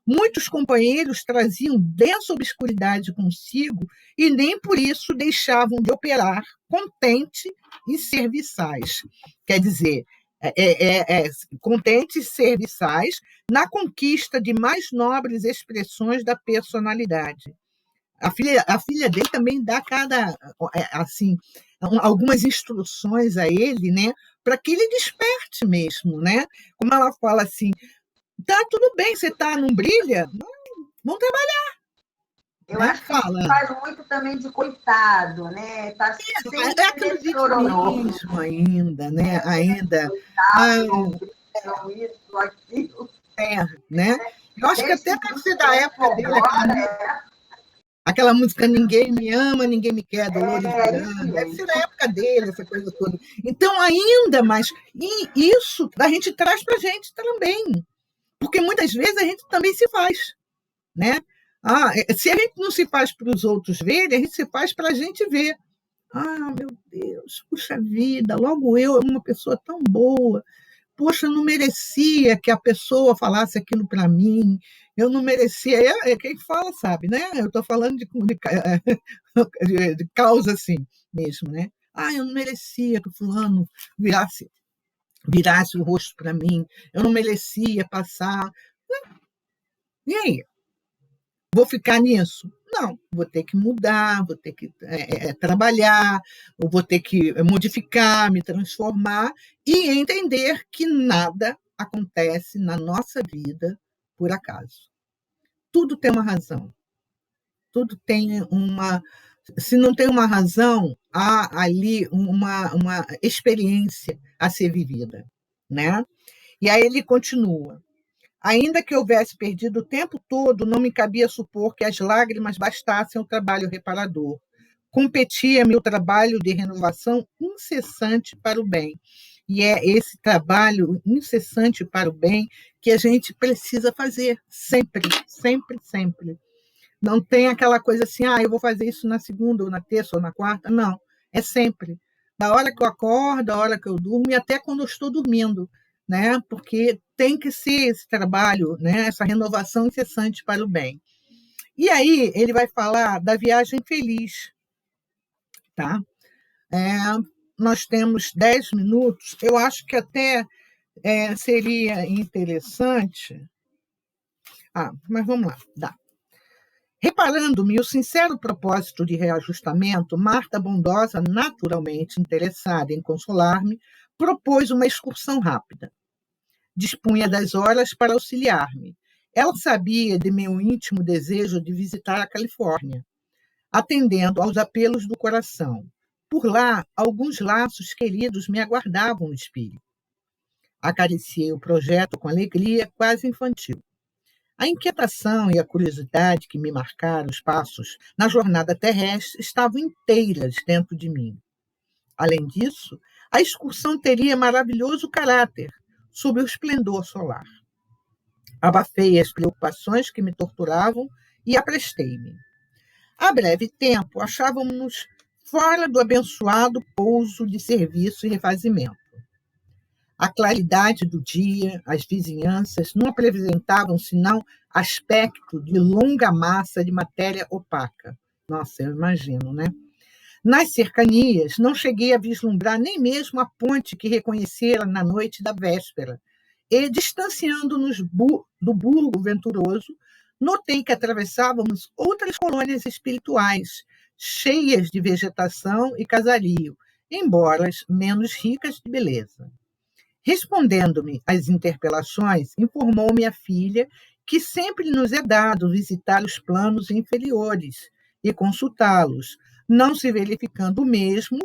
Muitos companheiros traziam densa obscuridade consigo e nem por isso deixavam de operar contente e serviçais. Quer dizer, contentes e serviçais na conquista de mais nobres expressões da personalidade. A filha dele também dá algumas instruções a ele, né, para que ele desperte mesmo, né? Como ela fala assim, tá tudo bem, você não brilha, vamos trabalhar. Eu acho que ele faz muito também de coitado, né? Tá sempre aquele vitimismo ainda, né? Ainda. Isso, aquilo. Né? Eu acho que até deve ser da época dele, aquela música Ninguém Me Ama, Ninguém Me Quer, Dolores Duran, deve ser da época dele, essa coisa toda. Então, ainda mais, e isso a gente traz para a gente também, porque muitas vezes a gente também se faz, né? Se a gente não se faz para os outros verem, a gente se faz para a gente ver. Meu Deus, puxa vida, logo eu, uma pessoa tão boa, poxa, eu não merecia que a pessoa falasse aquilo para mim, eu não merecia. Quem fala sabe, né? Eu estou falando de causa assim mesmo, né? Eu não merecia que o fulano virasse o rosto para mim, eu não merecia passar. E aí? Vou ficar nisso? Não, vou ter que mudar, vou ter que trabalhar, vou ter que modificar, me transformar e entender que nada acontece na nossa vida por acaso. Tudo tem uma razão. Tudo tem uma. Se não tem uma razão, há ali uma experiência a ser vivida, né? E aí ele continua. Ainda que houvesse perdido o tempo todo, não me cabia supor que as lágrimas bastassem ao trabalho reparador. Competia-me o trabalho de renovação incessante para o bem. E é esse trabalho incessante para o bem que a gente precisa fazer, sempre, sempre, sempre. Não tem aquela coisa assim, eu vou fazer isso na segunda, ou na terça, ou na quarta. Não, é sempre. Da hora que eu acordo, da hora que eu durmo, e até quando eu estou dormindo, né? Porque tem que ser esse trabalho, né? Essa renovação incessante para o bem. E aí ele vai falar da viagem feliz. Tá? Nós temos 10 minutos, eu acho que até seria interessante. Mas vamos lá, dá. Reparando-me o sincero propósito de reajustamento, Marta Bondosa, naturalmente interessada em consolar-me, propôs uma excursão rápida. Dispunha das horas para auxiliar-me. Ela sabia de meu íntimo desejo de visitar a Califórnia, atendendo aos apelos do coração. Por lá, alguns laços queridos me aguardavam no espírito. Acariciei o projeto com alegria quase infantil. A inquietação e a curiosidade que me marcaram os passos na jornada terrestre estavam inteiras dentro de mim. Além disso, a excursão teria maravilhoso caráter sob o esplendor solar. Abafei as preocupações que me torturavam e aprestei-me. Há breve tempo, achávamos-nos fora do abençoado pouso de serviço e refazimento. A claridade do dia, as vizinhanças não apresentavam senão aspecto de longa massa de matéria opaca. Nossa, eu imagino, né? Nas cercanias, não cheguei a vislumbrar nem mesmo a ponte que reconhecera na noite da véspera. E, distanciando-nos do burgo venturoso, notei que atravessávamos outras colônias espirituais, cheias de vegetação e casario, embora menos ricas de beleza. Respondendo-me às interpelações, informou-me a filha que sempre nos é dado visitar os planos inferiores e consultá-los, não se verificando o mesmo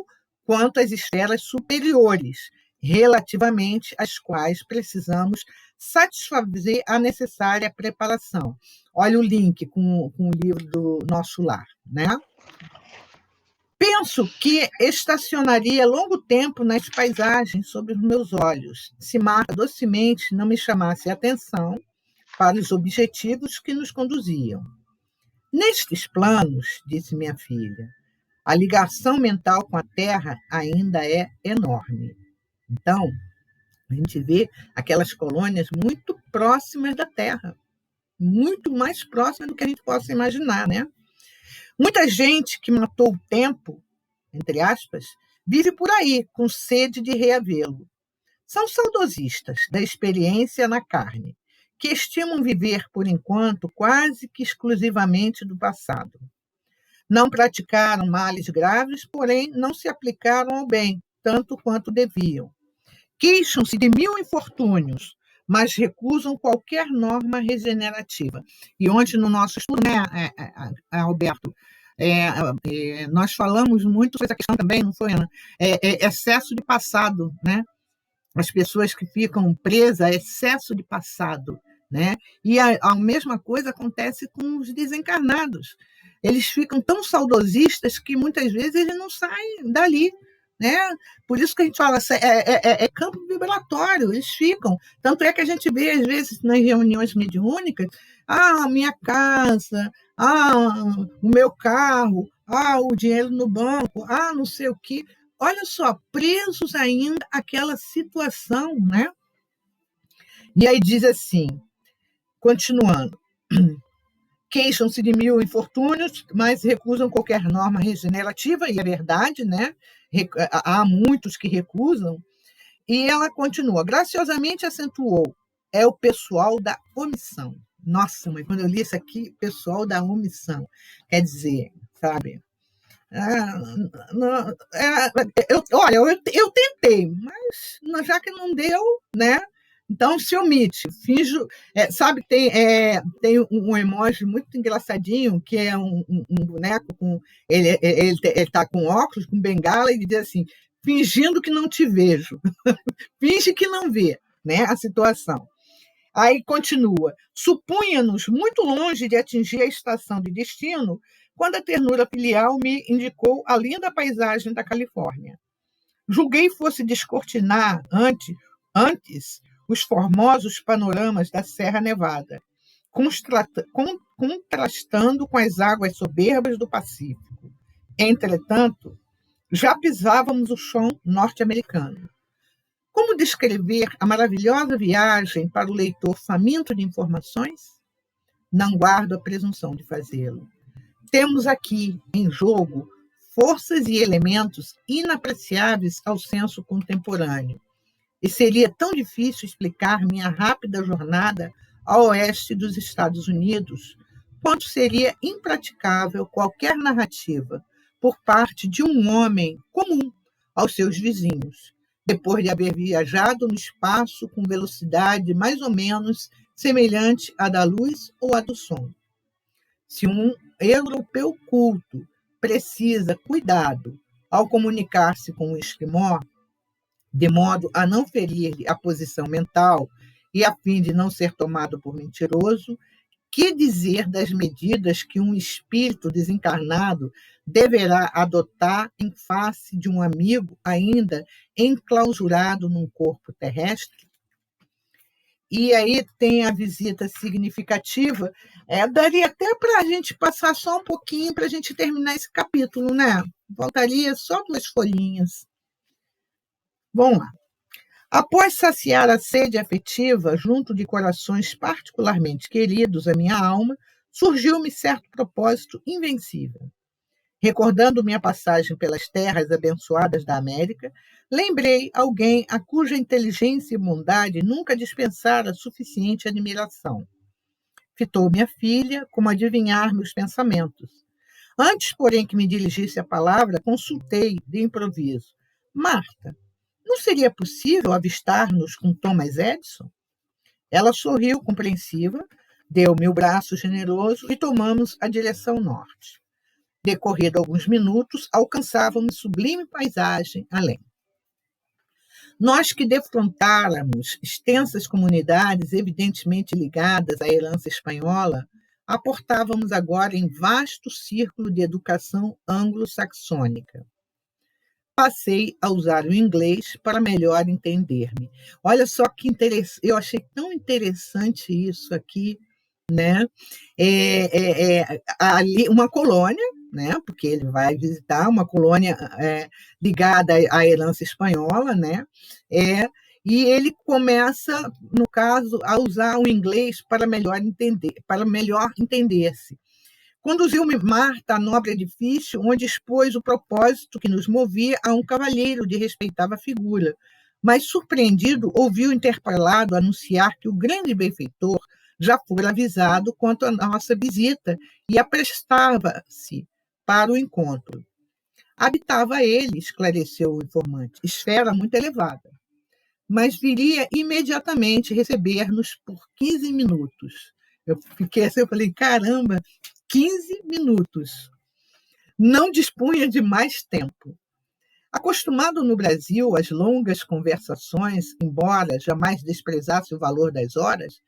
quanto às esferas superiores, relativamente às quais precisamos satisfazer a necessária preparação. Olha o link com o livro do Nosso Lar, né? Penso que estacionaria longo tempo nas paisagens sob os meus olhos, se Marta docemente não me chamasse a atenção para os objetivos que nos conduziam. Nestes planos, disse minha filha, a ligação mental com a Terra ainda é enorme. Então, a gente vê aquelas colônias muito próximas da Terra, muito mais próximas do que a gente possa imaginar, né? Muita gente que matou o tempo, entre aspas, vive por aí com sede de reavê-lo. São saudosistas da experiência na carne, que estimam viver, por enquanto, quase que exclusivamente do passado. Não praticaram males graves, porém não se aplicaram ao bem, tanto quanto deviam. Queixam-se de 1000 infortúnios, mas recusam qualquer norma regenerativa. E ontem, no nosso estudo, né, Alberto, nós falamos muito sobre essa questão também, não foi, Ana? Excesso de passado, né? As pessoas que ficam presas a excesso de passado, né? E a mesma coisa acontece com os desencarnados. Eles ficam tão saudosistas que muitas vezes eles não saem dali, né? Por isso que a gente fala, é campo vibratório, eles ficam. Tanto é que a gente vê, às vezes, nas reuniões mediúnicas, a minha casa, o meu carro, o dinheiro no banco, não sei o quê. Olha só, presos ainda àquela situação, né? E aí diz assim, continuando, queixam-se de 1000 infortúnios, mas recusam qualquer norma regenerativa, e é verdade, né? Há muitos que recusam, e ela continua, graciosamente acentuou, é o pessoal da omissão. Nossa, mãe, quando eu li isso aqui, pessoal da omissão, quer dizer, sabe? Eu tentei, mas já que não deu, né? Então se omite, finjo. Sabe, tem um emoji muito engraçadinho, que é um boneco com. Ele está com óculos, com bengala, e diz assim: fingindo que não te vejo. Finge que não vê, né, a situação. Aí continua: supunha-nos muito longe de atingir a estação de destino, quando a ternura filial me indicou a linda paisagem da Califórnia. Julguei fosse descortinar antes os formosos panoramas da Serra Nevada, contrastando com as águas soberbas do Pacífico. Entretanto, já pisávamos o chão norte-americano. Como descrever a maravilhosa viagem para o leitor faminto de informações? Não guardo a presunção de fazê-lo. Temos aqui, em jogo, forças e elementos inapreciáveis ao senso contemporâneo. E seria tão difícil explicar minha rápida jornada ao oeste dos Estados Unidos, quanto seria impraticável qualquer narrativa por parte de um homem comum aos seus vizinhos, depois de haver viajado no espaço com velocidade mais ou menos semelhante à da luz ou à do som. Se um europeu culto precisa cuidado ao comunicar-se com o esquimó, de modo a não ferir-lhe a posição mental e a fim de não ser tomado por mentiroso, que dizer das medidas que um espírito desencarnado deverá adotar em face de um amigo ainda enclausurado num corpo terrestre? E aí tem a visita significativa. Daria até para a gente passar só um pouquinho para a gente terminar esse capítulo, né? Faltaria só 2 folhinhas. Vamos lá. Após saciar a sede afetiva junto de corações particularmente queridos à minha alma, surgiu-me certo propósito invencível. Recordando minha passagem pelas terras abençoadas da América, lembrei alguém a cuja inteligência e bondade nunca dispensaram suficiente admiração. Fitou minha filha, como adivinhar meus pensamentos. Antes, porém, que me dirigisse a palavra, consultei de improviso. Marta, não seria possível avistar-nos com Thomas Edison? Ela sorriu compreensiva, deu-me o braço generoso e tomamos a direção norte. Decorrido alguns minutos, alcançávamos sublime paisagem além. Nós que defrontáramos extensas comunidades evidentemente ligadas à herança espanhola, aportávamos agora em vasto círculo de educação anglo-saxônica. Passei a usar o inglês para melhor entender-me. Olha só que interessante, eu achei tão interessante isso aqui, né? Ali uma colônia, né? Porque ele vai visitar uma colônia ligada à herança espanhola, né? E ele começa, no caso, a usar o inglês para melhor entender-se. Conduziu-me Marta a nobre edifício, onde expôs o propósito que nos movia a um cavalheiro de respeitável figura, mas, surpreendido, ouviu interpelado anunciar que o grande benfeitor já fora avisado quanto à nossa visita e aprestava-se para o encontro. Habitava ele, esclareceu o informante, esfera muito elevada, mas viria imediatamente receber-nos por 15 minutos. Eu fiquei assim, eu falei, caramba, 15 minutos. Não dispunha de mais tempo. Acostumado no Brasil às longas conversações, embora jamais desprezasse o valor das horas,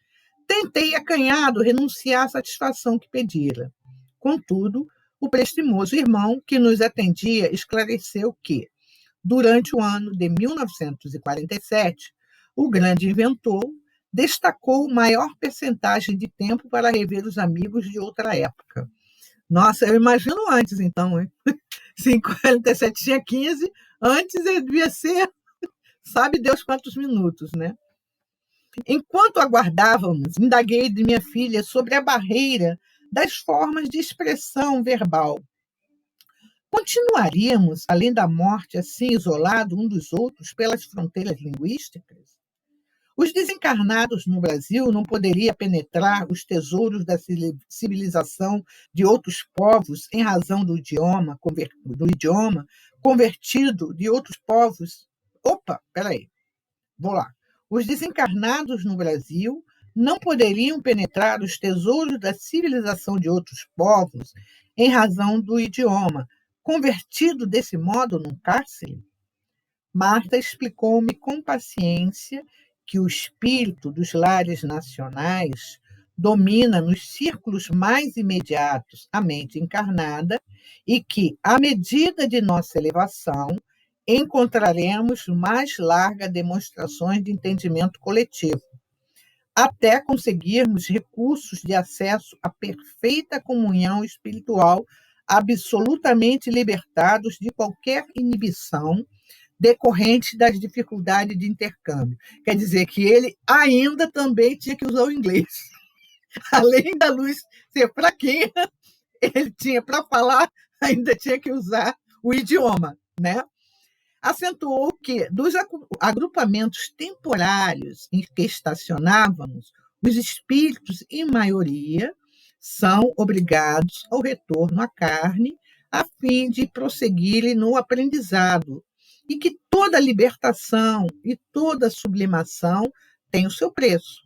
tentei acanhado renunciar à satisfação que pedira. Contudo, o prestimoso irmão que nos atendia esclareceu que, durante o ano de 1947, o grande inventor destacou maior percentagem de tempo para rever os amigos de outra época. Nossa, eu imagino antes, então, hein? Se em 47 tinha 15, antes ele devia ser, sabe Deus quantos minutos, né? Enquanto aguardávamos, indaguei de minha filha sobre a barreira das formas de expressão verbal. Continuaríamos, além da morte, assim isolados um dos outros pelas fronteiras linguísticas? Os desencarnados no Brasil não poderiam penetrar os tesouros da civilização de outros povos em razão do idioma convertido de outros povos. Opa, peraí, vou lá. Os desencarnados no Brasil não poderiam penetrar os tesouros da civilização de outros povos em razão do idioma, convertido desse modo num cárcere? Marta explicou-me com paciência que o espírito dos lares nacionais domina nos círculos mais imediatos a mente encarnada e que, à medida de nossa elevação, encontraremos mais largas demonstrações de entendimento coletivo, até conseguirmos recursos de acesso à perfeita comunhão espiritual, absolutamente libertados de qualquer inibição decorrente das dificuldades de intercâmbio. Quer dizer que ele ainda também tinha que usar o inglês. Além da luz ser fraquinha, ele tinha, para falar, ainda tinha que usar o idioma, né? Acentuou que, dos agrupamentos temporários em que estacionávamos, os espíritos, em maioria, são obrigados ao retorno à carne a fim de prosseguirem no aprendizado, e que toda libertação e toda sublimação tem o seu preço,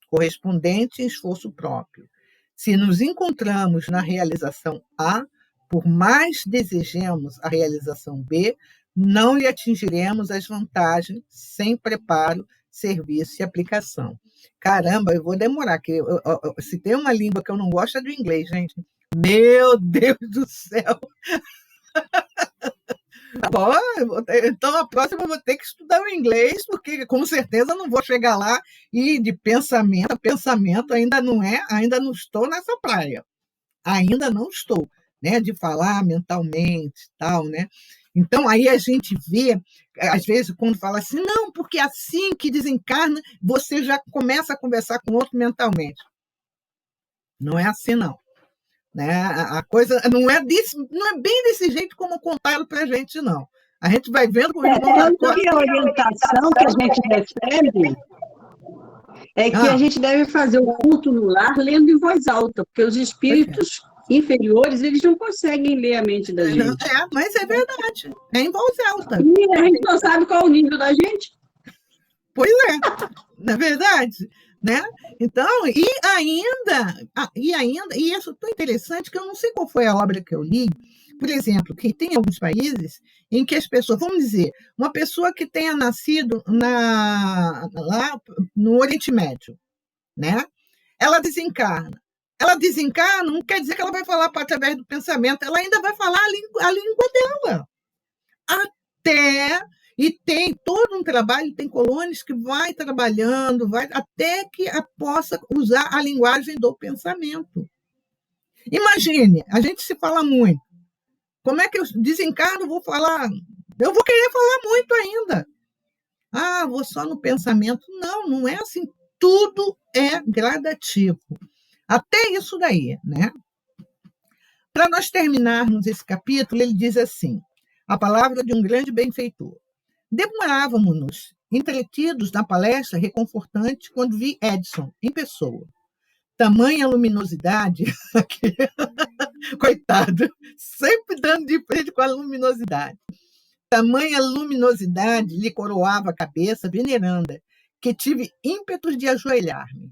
correspondente em esforço próprio. Se nos encontramos na realização A, por mais desejemos a realização B, não lhe atingiremos as vantagens sem preparo, serviço e aplicação. Caramba, eu vou demorar, que se tem uma língua que eu não gosto é do inglês, gente. Meu Deus do céu! Bom, então a próxima eu vou ter que estudar o inglês, porque com certeza não vou chegar lá e de pensamento a pensamento ainda não estou nessa praia. Ainda não estou, né, de falar mentalmente, tal, né? Então, aí a gente vê, às vezes, quando fala assim, não, porque assim que desencarna, você já começa a conversar com o outro mentalmente. Não é assim, não. Né? A coisa não é bem desse jeito como contaram para a gente, não. A gente vai vendo com o irmão da Tanto que a orientação que a gente recebe é que a gente deve fazer o culto no lar lendo em voz alta, porque os espíritos inferiores, eles não conseguem ler a mente da gente. Mas é verdade. É em voz alta. E a gente não sabe qual é o nível da gente. Pois é, na verdade, né? Então, e isso é tão interessante que eu não sei qual foi a obra que eu li, por exemplo, que tem alguns países em que as pessoas, vamos dizer, uma pessoa que tenha nascido lá no Oriente Médio, né? Ela desencarna. Ela desencarna não quer dizer que ela vai falar através do pensamento, ela ainda vai falar a língua dela. E tem todo um trabalho, tem colônias que vai trabalhando, até que possa usar a linguagem do pensamento. Imagine, a gente se fala muito. Como é que eu desencarno, vou falar? Eu vou querer falar muito ainda. Vou só no pensamento. Não é assim. Tudo é gradativo. Até isso daí, né? Para nós terminarmos esse capítulo, ele diz assim, a palavra de um grande benfeitor. Demorávamos-nos entretidos na palestra reconfortante quando vi Edson em pessoa. Tamanha luminosidade, coitado, sempre dando de frente com a luminosidade. Tamanha luminosidade lhe coroava a cabeça veneranda, que tive ímpetos de ajoelhar-me.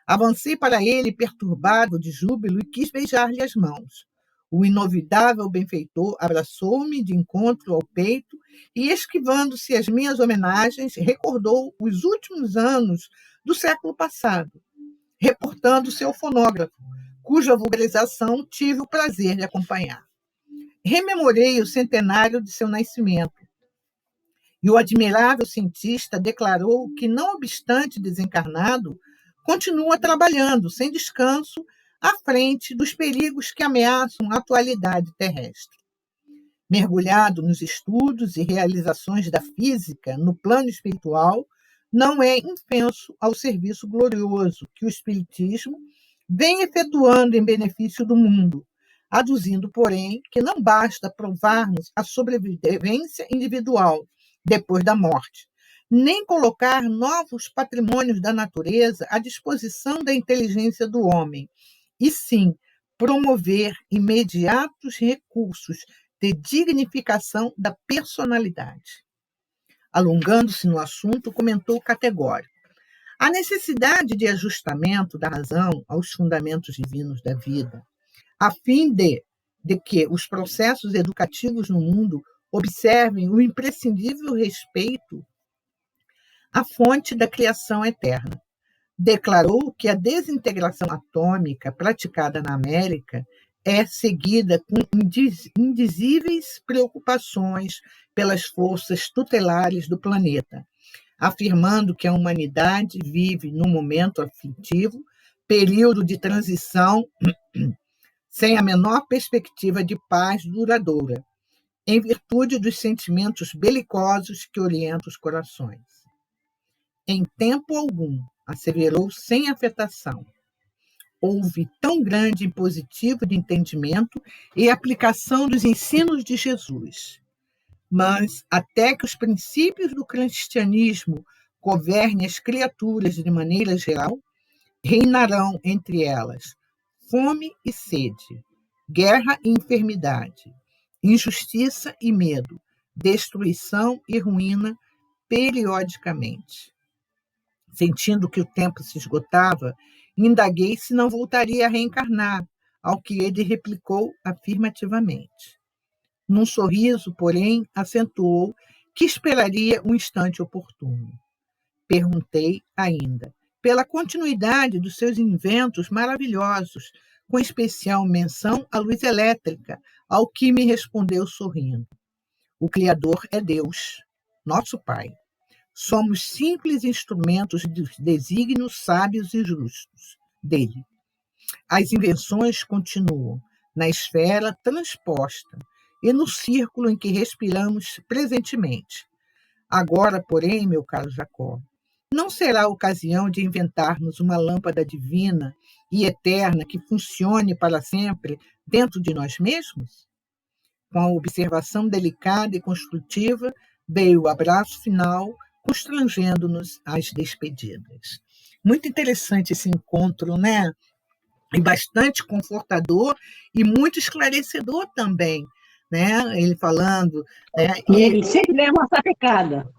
Avancei para ele, perturbado de júbilo, e quis beijar-lhe as mãos. O inovidável benfeitor abraçou-me de encontro ao peito e, esquivando-se as minhas homenagens, recordou os últimos anos do século passado, reportando seu fonógrafo, cuja vulgarização tive o prazer de acompanhar. Rememorei o centenário de seu nascimento, e o admirável cientista declarou que, não obstante desencarnado, continua trabalhando sem descanso à frente dos perigos que ameaçam a atualidade terrestre. Mergulhado nos estudos e realizações da física no plano espiritual, não é infenso ao serviço glorioso que o Espiritismo vem efetuando em benefício do mundo, aduzindo, porém, que não basta provarmos a sobrevivência individual depois da morte, nem colocar novos patrimônios da natureza à disposição da inteligência do homem, e sim promover imediatos recursos de dignificação da personalidade. Alongando-se no assunto, comentou categórico. A necessidade de ajustamento da razão aos fundamentos divinos da vida, a fim de que os processos educativos no mundo observem o imprescindível respeito à fonte da criação eterna. Declarou que a desintegração atômica praticada na América é seguida com indizíveis preocupações pelas forças tutelares do planeta, afirmando que a humanidade vive num momento aflitivo, período de transição sem a menor perspectiva de paz duradoura, em virtude dos sentimentos belicosos que orientam os corações. Em tempo algum, asseverou sem afetação, houve tão grande impositivo de entendimento e aplicação dos ensinos de Jesus. Mas, até que os princípios do cristianismo governem as criaturas de maneira geral, reinarão entre elas fome e sede, guerra e enfermidade, injustiça e medo, destruição e ruína periodicamente. Sentindo que o tempo se esgotava, indaguei se não voltaria a reencarnar, ao que ele replicou afirmativamente. Num sorriso, porém, acentuou que esperaria um instante oportuno. Perguntei ainda, pela continuidade dos seus inventos maravilhosos, com especial menção à luz elétrica, ao que me respondeu sorrindo. O Criador é Deus, nosso Pai. Somos simples instrumentos dos desígnios sábios e justos dele. As invenções continuam na esfera transposta e no círculo em que respiramos presentemente. Agora, porém, meu caro Jacó, não será a ocasião de inventarmos uma lâmpada divina e eterna que funcione para sempre dentro de nós mesmos? Com a observação delicada e construtiva, veio o abraço final, constrangendo-nos às despedidas. Muito interessante esse encontro, né? E bastante confortador e muito esclarecedor também, né? Ele falando, né? E ele sempre leva uma sapecada.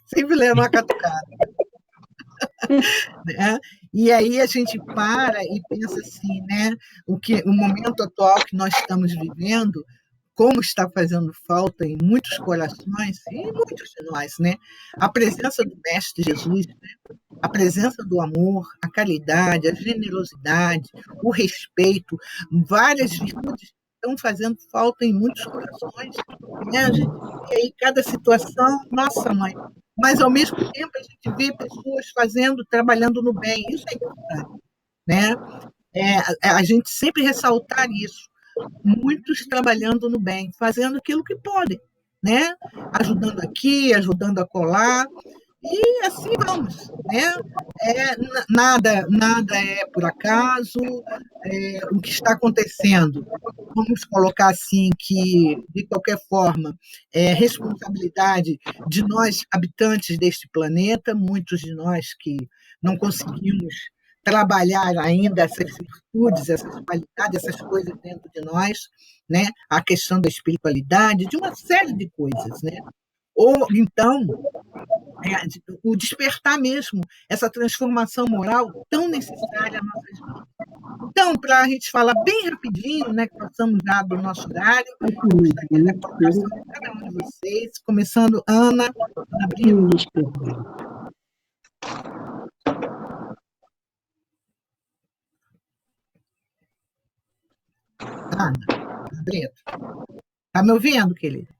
Sempre leva uma catucada. Né? E aí a gente para e pensa assim, né? O momento atual que nós estamos vivendo, como está fazendo falta em muitos corações e em muitos de nós, né? A presença do Mestre Jesus, né? A presença do amor, a caridade, a generosidade, o respeito, várias virtudes estão fazendo falta em muitos corações, né? A gente vê aí cada situação, nossa mãe, mas ao mesmo tempo a gente vê pessoas trabalhando no bem, isso é importante, né? A gente sempre ressaltar isso, muitos trabalhando no bem, fazendo aquilo que podem, né? Ajudando aqui, ajudando a colar, e assim vamos, né? Nada é por acaso, o que está acontecendo. Vamos colocar assim que, de qualquer forma, é responsabilidade de nós, habitantes deste planeta, muitos de nós que não conseguimos trabalhar ainda essas virtudes, essas qualidades, essas coisas dentro de nós, né? A questão da espiritualidade, de uma série de coisas, né? Ou então o despertar mesmo, essa transformação moral tão necessária às nossas vidas. Então, para a gente falar bem rapidinho, né, que passamos já do nosso horário, eu gostaria da colocação de cada um de vocês, começando Ana Brito. Ana Brito. Está me ouvindo, querido?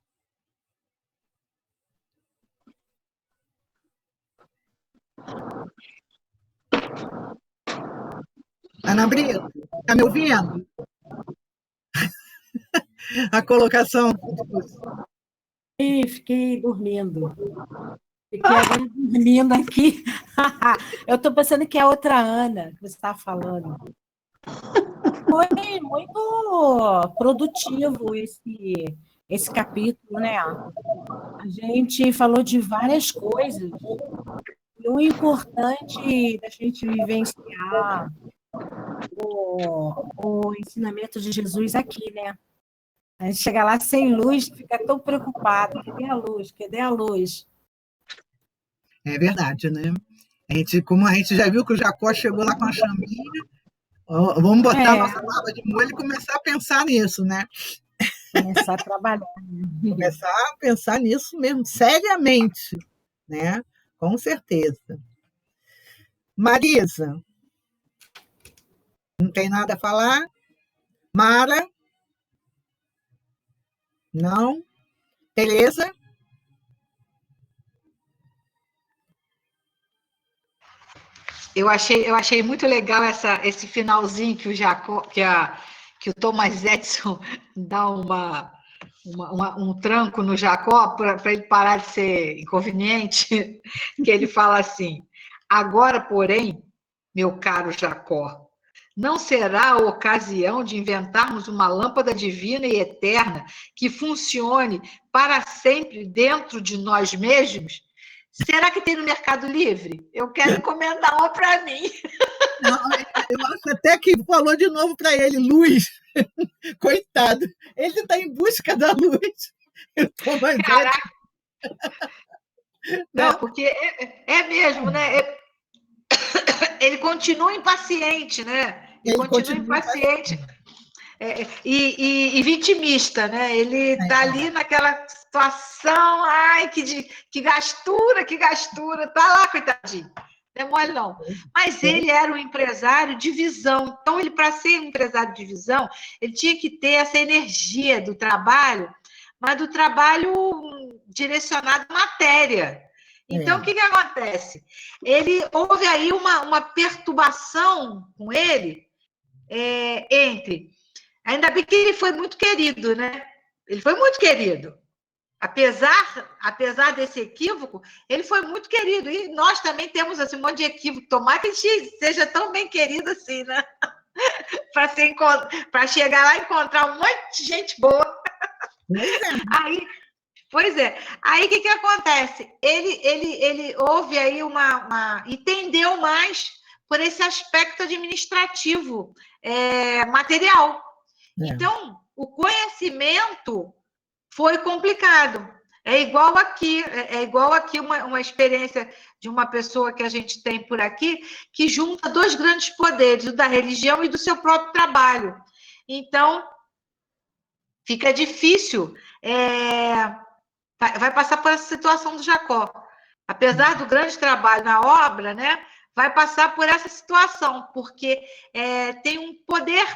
Ana Brito, está me ouvindo? A colocação. Fiquei dormindo. Fiquei agora dormindo aqui. Eu estou pensando que é outra Ana que você está falando. Foi muito produtivo esse capítulo, né? A gente falou de várias coisas. E o importante da gente vivenciar o ensinamento de Jesus aqui, né? A gente chega lá sem luz, fica tão preocupado. Cadê a luz? Cadê a luz? É verdade, né? Como a gente já viu que o Jacó chegou lá com a chaminha, vamos botar a nossa barba de molho e começar a pensar nisso, né? Começar a trabalhar. Começar a pensar nisso mesmo, seriamente, né? Com certeza. Marisa, não tem nada a falar? Mara? Não? Tereza? Eu achei muito legal esse finalzinho que o Jacó, que o Thomas Edison dá um tranco no Jacó para ele parar de ser inconveniente, que ele fala assim: agora, porém, meu caro Jacó, não será a ocasião de inventarmos uma lâmpada divina e eterna que funcione para sempre dentro de nós mesmos? Será que tem no Mercado Livre? Eu quero encomendar uma para mim. Não, eu acho até que falou de novo para ele, luz. Coitado. Ele está em busca da luz. Caraca. Não, porque é mesmo, né? Ele continua impaciente, né? Ele continua impaciente. E vitimista, né? Ele está ali naquela situação, ai, que gastura, tá lá, coitadinho. Não é mole, não. Mas ele era um empresário de visão. Então, ele, para ser um empresário de visão, ele tinha que ter essa energia do trabalho, mas do trabalho direcionado à matéria. Então, o que acontece? Houve aí uma perturbação com ele entre Ainda bem que ele foi muito querido, né? Ele foi muito querido. Apesar desse equívoco, ele foi muito querido. E nós também temos assim, um monte de equívoco. Tomara que a gente seja tão bem querido assim, né? Para chegar lá e encontrar um monte de gente boa. Pois é. Aí, o que acontece? Ele houve aí entendeu mais por esse aspecto administrativo, material. Então, o conhecimento foi complicado. É igual aqui uma experiência de uma pessoa que a gente tem por aqui, que junta dois grandes poderes, o da religião e do seu próprio trabalho. Então, fica difícil, vai passar por essa situação do Jacó. Apesar do grande trabalho na obra, né, vai passar por essa situação, porque tem um poder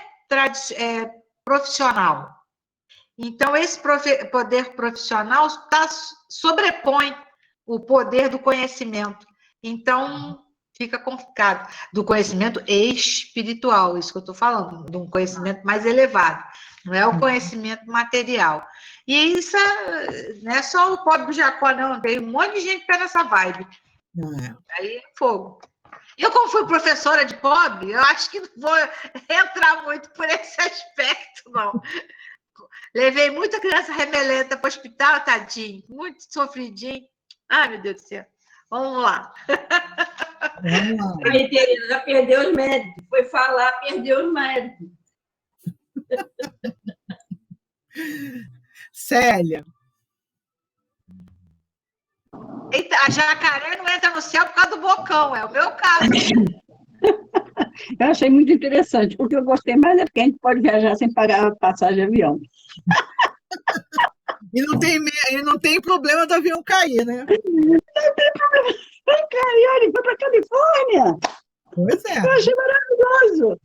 profissional. Então, esse poder profissional sobrepõe o poder do conhecimento. Então, fica complicado. Do conhecimento espiritual, isso que eu estou falando, de um conhecimento mais elevado. Não é o conhecimento material. E isso não é só o pobre do Jacó, não. Tem um monte de gente que está nessa vibe. Aí é fogo. Eu, como fui professora de pobre, eu acho que não vou entrar muito por esse aspecto, não. Levei muita criança remelenta para o hospital, tadinho, muito sofridinho. Ai, meu Deus do céu. Vamos lá. Aí, Tereza, já perdeu os médicos. Foi falar, perdeu os médicos. Célia. Eita, a jacaré não entra no céu por causa do bocão, é o meu caso. Eu achei muito interessante. O que eu gostei mais é porque a gente pode viajar sem pagar a passagem de avião. E não tem problema do avião cair, né? Não tem problema. Vai cair, olha, foi para a Califórnia. Pois é. Eu achei maravilhoso.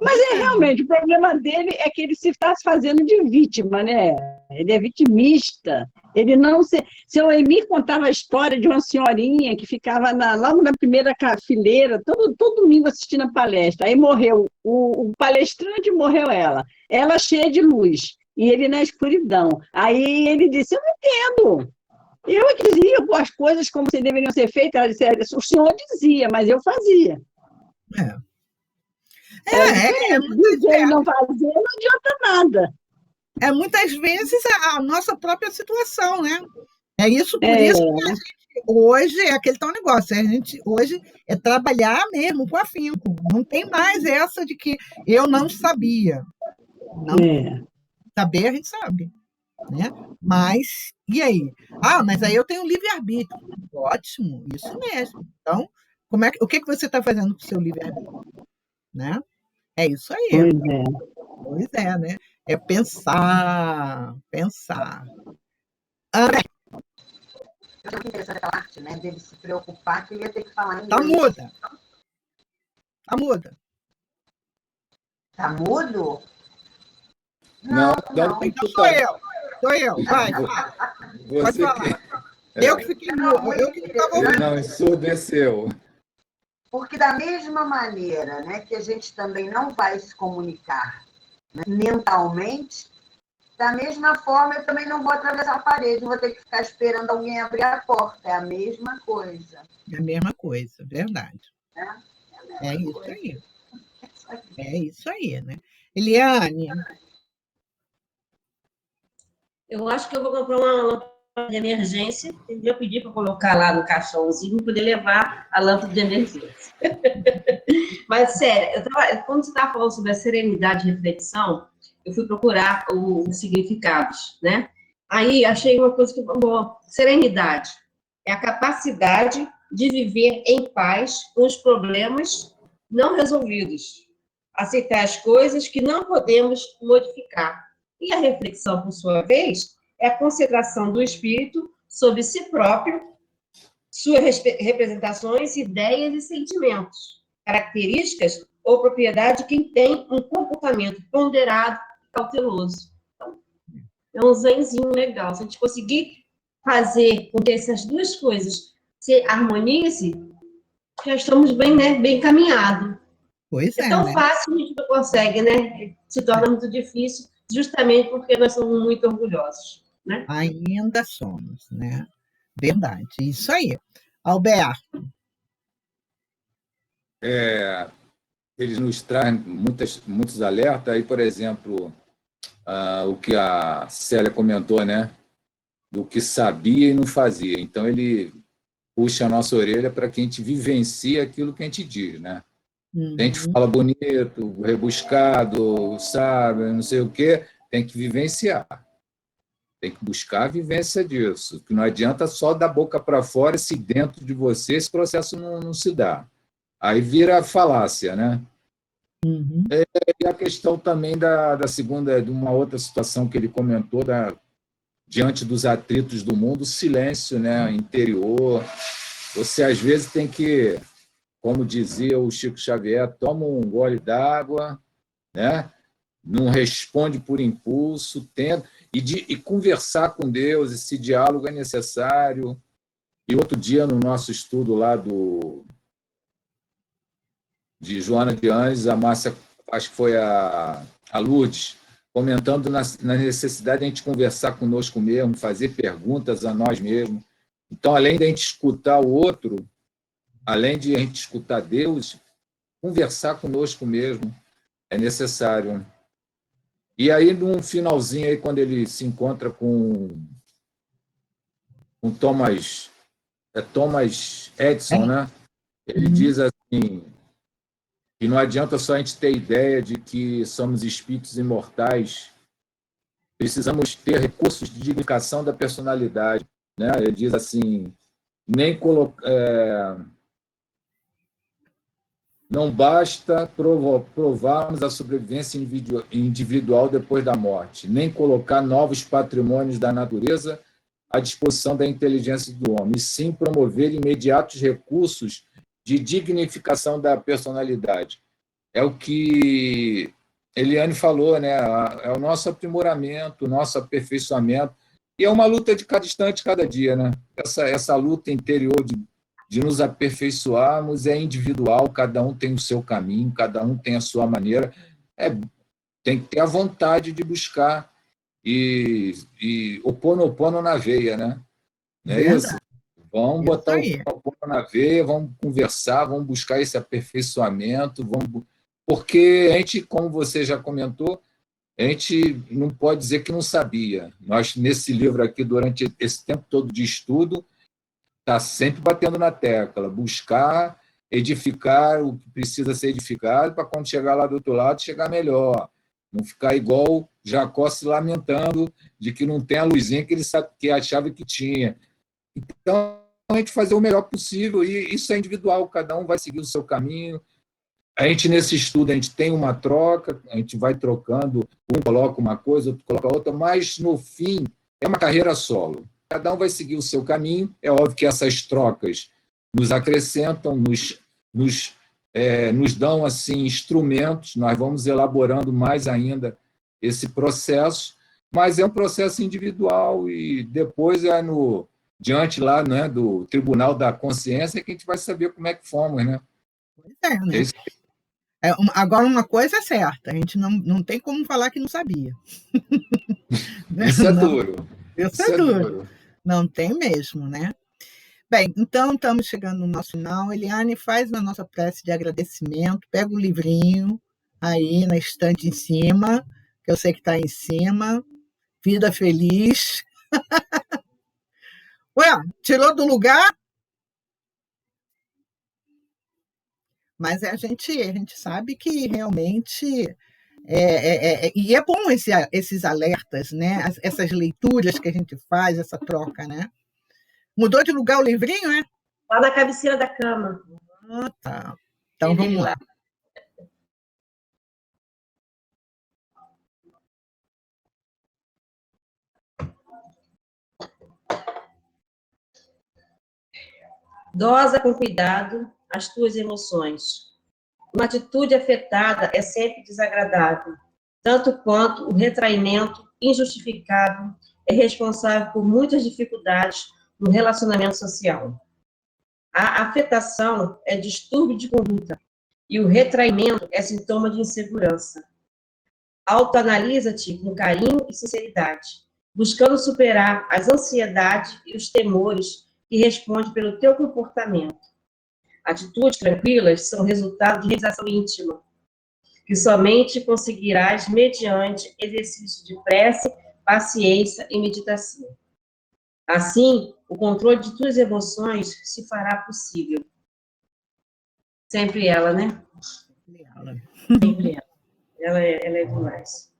Mas realmente, o problema dele é que ele se está se fazendo de vítima, né? Ele é vitimista. Ele não se... Seu Emir contava a história de uma senhorinha que ficava logo na primeira fileira, todo domingo assistindo a palestra. Aí morreu o palestrante, morreu ela. Ela cheia de luz. E ele na escuridão. Aí ele disse, eu não entendo. Eu é que dizia as coisas como se deveriam ser feitas. Ela disse, o senhor dizia, mas eu fazia. Dizer e não fazer não adianta nada. É muitas vezes a nossa própria situação, né? É isso, por isso que a gente hoje é aquele tal negócio. A gente hoje é trabalhar mesmo com afinco. Não tem mais essa de que eu não sabia. Não. Saber a gente sabe, né? Mas, e aí? Mas aí eu tenho livre-arbítrio. Ótimo, isso mesmo. Então, o que você está fazendo com o seu livre-arbítrio? Né? É isso aí. Pois é, né? É pensar. Eu achei muito interessante essa parte, né? Dele se preocupar que ele ia ter que falar inglês. Tá muda. Tá mudo? Não. Então sou eu. Vai. Pode falar. Eu que fiquei mudo. Eu que estava ouvindo. Não, ensurdeceu. Porque da mesma maneira, né, que a gente também não vai se comunicar, né, mentalmente, da mesma forma eu também não vou atravessar a parede, vou ter que ficar esperando alguém abrir a porta. É a mesma coisa. É a mesma coisa, verdade. É isso aí. É isso aí, né? Eliane. Eu acho que eu vou comprar uma lâmpada de emergência, eu pedi para colocar lá no caixãozinho para poder levar a lâmpada de emergência. Mas, sério, quando você estava falando sobre a serenidade e reflexão, eu fui procurar os significados, né? Aí, achei uma coisa que boa. Serenidade é a capacidade de viver em paz com os problemas não resolvidos, aceitar as coisas que não podemos modificar. E a reflexão, por sua vez, é a concentração do espírito sobre si próprio, suas representações, ideias e sentimentos, características ou propriedade de quem tem um comportamento ponderado e cauteloso. Então, é um zenzinho legal. Se a gente conseguir fazer com que essas duas coisas se harmonizem, já estamos bem, né, bem encaminhados. Pois É tão né? fácil, a gente não consegue, né? Se torna muito difícil, justamente porque nós somos muito orgulhosos, né? Ainda somos, né? Verdade, isso aí. Alberto. Eles nos trazem muitos alertas. Aí, por exemplo, o que a Célia comentou, né? Do que sabia e não fazia. Então, ele puxa a nossa orelha para que a gente vivencie aquilo que a gente diz, né? A gente fala bonito, rebuscado, sabe, não sei o quê, tem que vivenciar. Tem que buscar a vivência disso. Que não adianta só dar boca para fora se dentro de você esse processo não se dá. Aí vira falácia, né? E a questão também da segunda, de uma outra situação que ele comentou, diante dos atritos do mundo, o silêncio, né, interior. Você, às vezes, tem que, como dizia o Chico Xavier, toma um gole d'água, né? Não responde por impulso, tenta, e conversar com Deus, esse diálogo é necessário. E outro dia, no nosso estudo lá de Joana de Anjos, a Márcia, acho que foi a Lourdes, comentando na necessidade de a gente conversar conosco mesmo, fazer perguntas a nós mesmos. Então, além de a gente escutar o outro, além de a gente escutar Deus, conversar conosco mesmo é necessário. E aí, no finalzinho, aí, quando ele se encontra com Thomas Edison, né? Ele diz assim, que não adianta só a gente ter ideia de que somos espíritos imortais, precisamos ter recursos de dignificação da personalidade, né? Ele diz assim, não basta provarmos a sobrevivência individual depois da morte, nem colocar novos patrimônios da natureza à disposição da inteligência do homem, e sim promover imediatos recursos de dignificação da personalidade. É o que Eliane falou, né? É o nosso aprimoramento, o nosso aperfeiçoamento, e é uma luta de cada instante, cada dia, né? Essa luta interior de nos aperfeiçoarmos é individual, cada um tem o seu caminho, cada um tem a sua maneira, tem que ter a vontade de buscar e Ho'oponopono na veia, né? Não é isso? Vamos botar o Ho'oponopono na veia, vamos conversar, vamos buscar esse aperfeiçoamento, porque a gente, como você já comentou, a gente não pode dizer que não sabia. Nós, nesse livro aqui, durante esse tempo todo de estudo, está sempre batendo na tecla, buscar edificar o que precisa ser edificado para quando chegar lá do outro lado, chegar melhor. Não ficar igual Jacó se lamentando de que não tem a luzinha que achava que tinha. Então, a gente fazer o melhor possível, e isso é individual, cada um vai seguir o seu caminho. A gente, nesse estudo, a gente tem uma troca, a gente vai trocando, um coloca uma coisa, outro coloca outra, mas, no fim, é uma carreira solo. Cada um vai seguir o seu caminho. É óbvio que essas trocas nos acrescentam, nos dão assim, instrumentos, nós vamos elaborando mais ainda esse processo, mas é um processo individual e depois diante lá, né, do Tribunal da Consciência que a gente vai saber como é que fomos, né? Pois né? Agora, uma coisa é certa, a gente não tem como falar que não sabia. Isso é duro. Isso é duro. Não tem mesmo, né? Bem, então estamos chegando no nosso final. Eliane, faz a nossa prece de agradecimento, pega o livrinho aí na estante em cima, que eu sei que está em cima. Vida feliz. Ué, tirou do lugar? Mas a gente sabe que realmente e é bom esses alertas, né? Essas leituras que a gente faz, essa troca, né? Mudou de lugar o livrinho, né? Lá na cabeceira da cama. Ah, tá. Então vamos lá. Dosa com cuidado as tuas emoções. Uma atitude afetada é sempre desagradável, tanto quanto o retraimento injustificável é responsável por muitas dificuldades no relacionamento social. A afetação é distúrbio de conduta, E o retraimento é sintoma de insegurança. Autoanalisa-te com carinho e sinceridade, buscando superar as ansiedades e os temores que respondem pelo teu comportamento. Atitudes tranquilas são resultado de realização íntima, que somente conseguirás mediante exercício de prece, paciência e meditação. Assim, o controle de tuas emoções se fará possível. Sempre ela, né? Sempre ela. Ela é demais.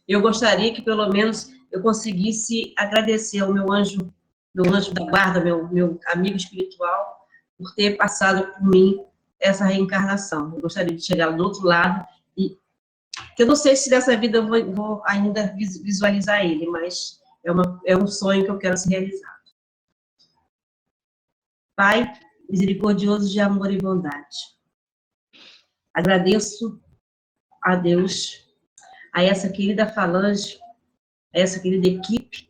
Eu gostaria que, pelo menos, eu conseguisse agradecer ao meu anjo da guarda, meu amigo espiritual, por ter passado por mim essa reencarnação. Eu gostaria de chegar do outro lado e que eu não sei se dessa vida eu vou ainda visualizar ele, mas é um sonho que eu quero se realizar. Pai, misericordioso de amor e bondade, agradeço a Deus, a essa querida falange, a essa querida equipe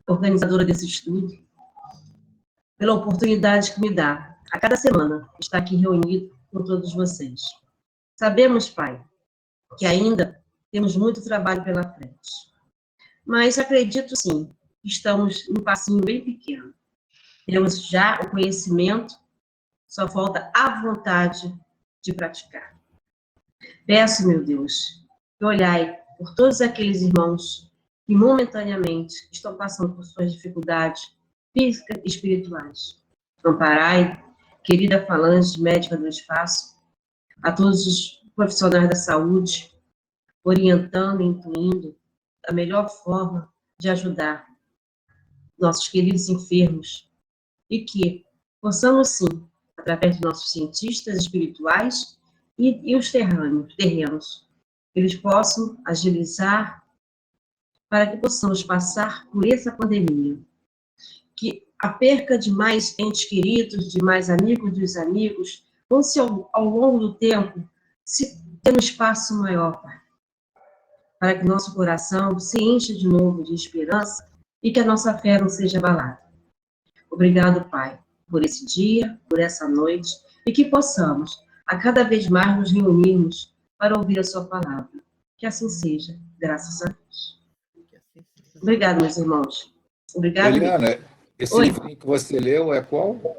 organizadora desse estudo, pela oportunidade que me dá, a cada semana, estar aqui reunido com todos vocês. Sabemos, Pai, que ainda temos muito trabalho pela frente, mas acredito, sim, que estamos num passinho bem pequeno. Temos já o conhecimento, só falta a vontade de praticar. Peço, meu Deus, que olhai por todos aqueles irmãos que momentaneamente estão passando por suas dificuldades físicas e espirituais. Amparai, querida falange médica do espaço, a todos os profissionais da saúde, orientando e intuindo a melhor forma de ajudar nossos queridos enfermos e que possamos, sim, através de nossos cientistas espirituais e os terrenos, eles possam agilizar para que possamos passar por essa pandemia. Que a perca de mais entes queridos, de mais amigos dos amigos, vão se ao longo do tempo se ter um espaço maior, Pai, para que nosso coração se encha de novo de esperança e que a nossa fé não seja abalada. Obrigado, Pai, por esse dia, por essa noite, e que possamos, a cada vez mais, nos reunirmos para ouvir a sua palavra. Que assim seja, graças a Deus. Obrigado, meus irmãos. Obrigado. Eliana, esse livrinho que você leu é qual?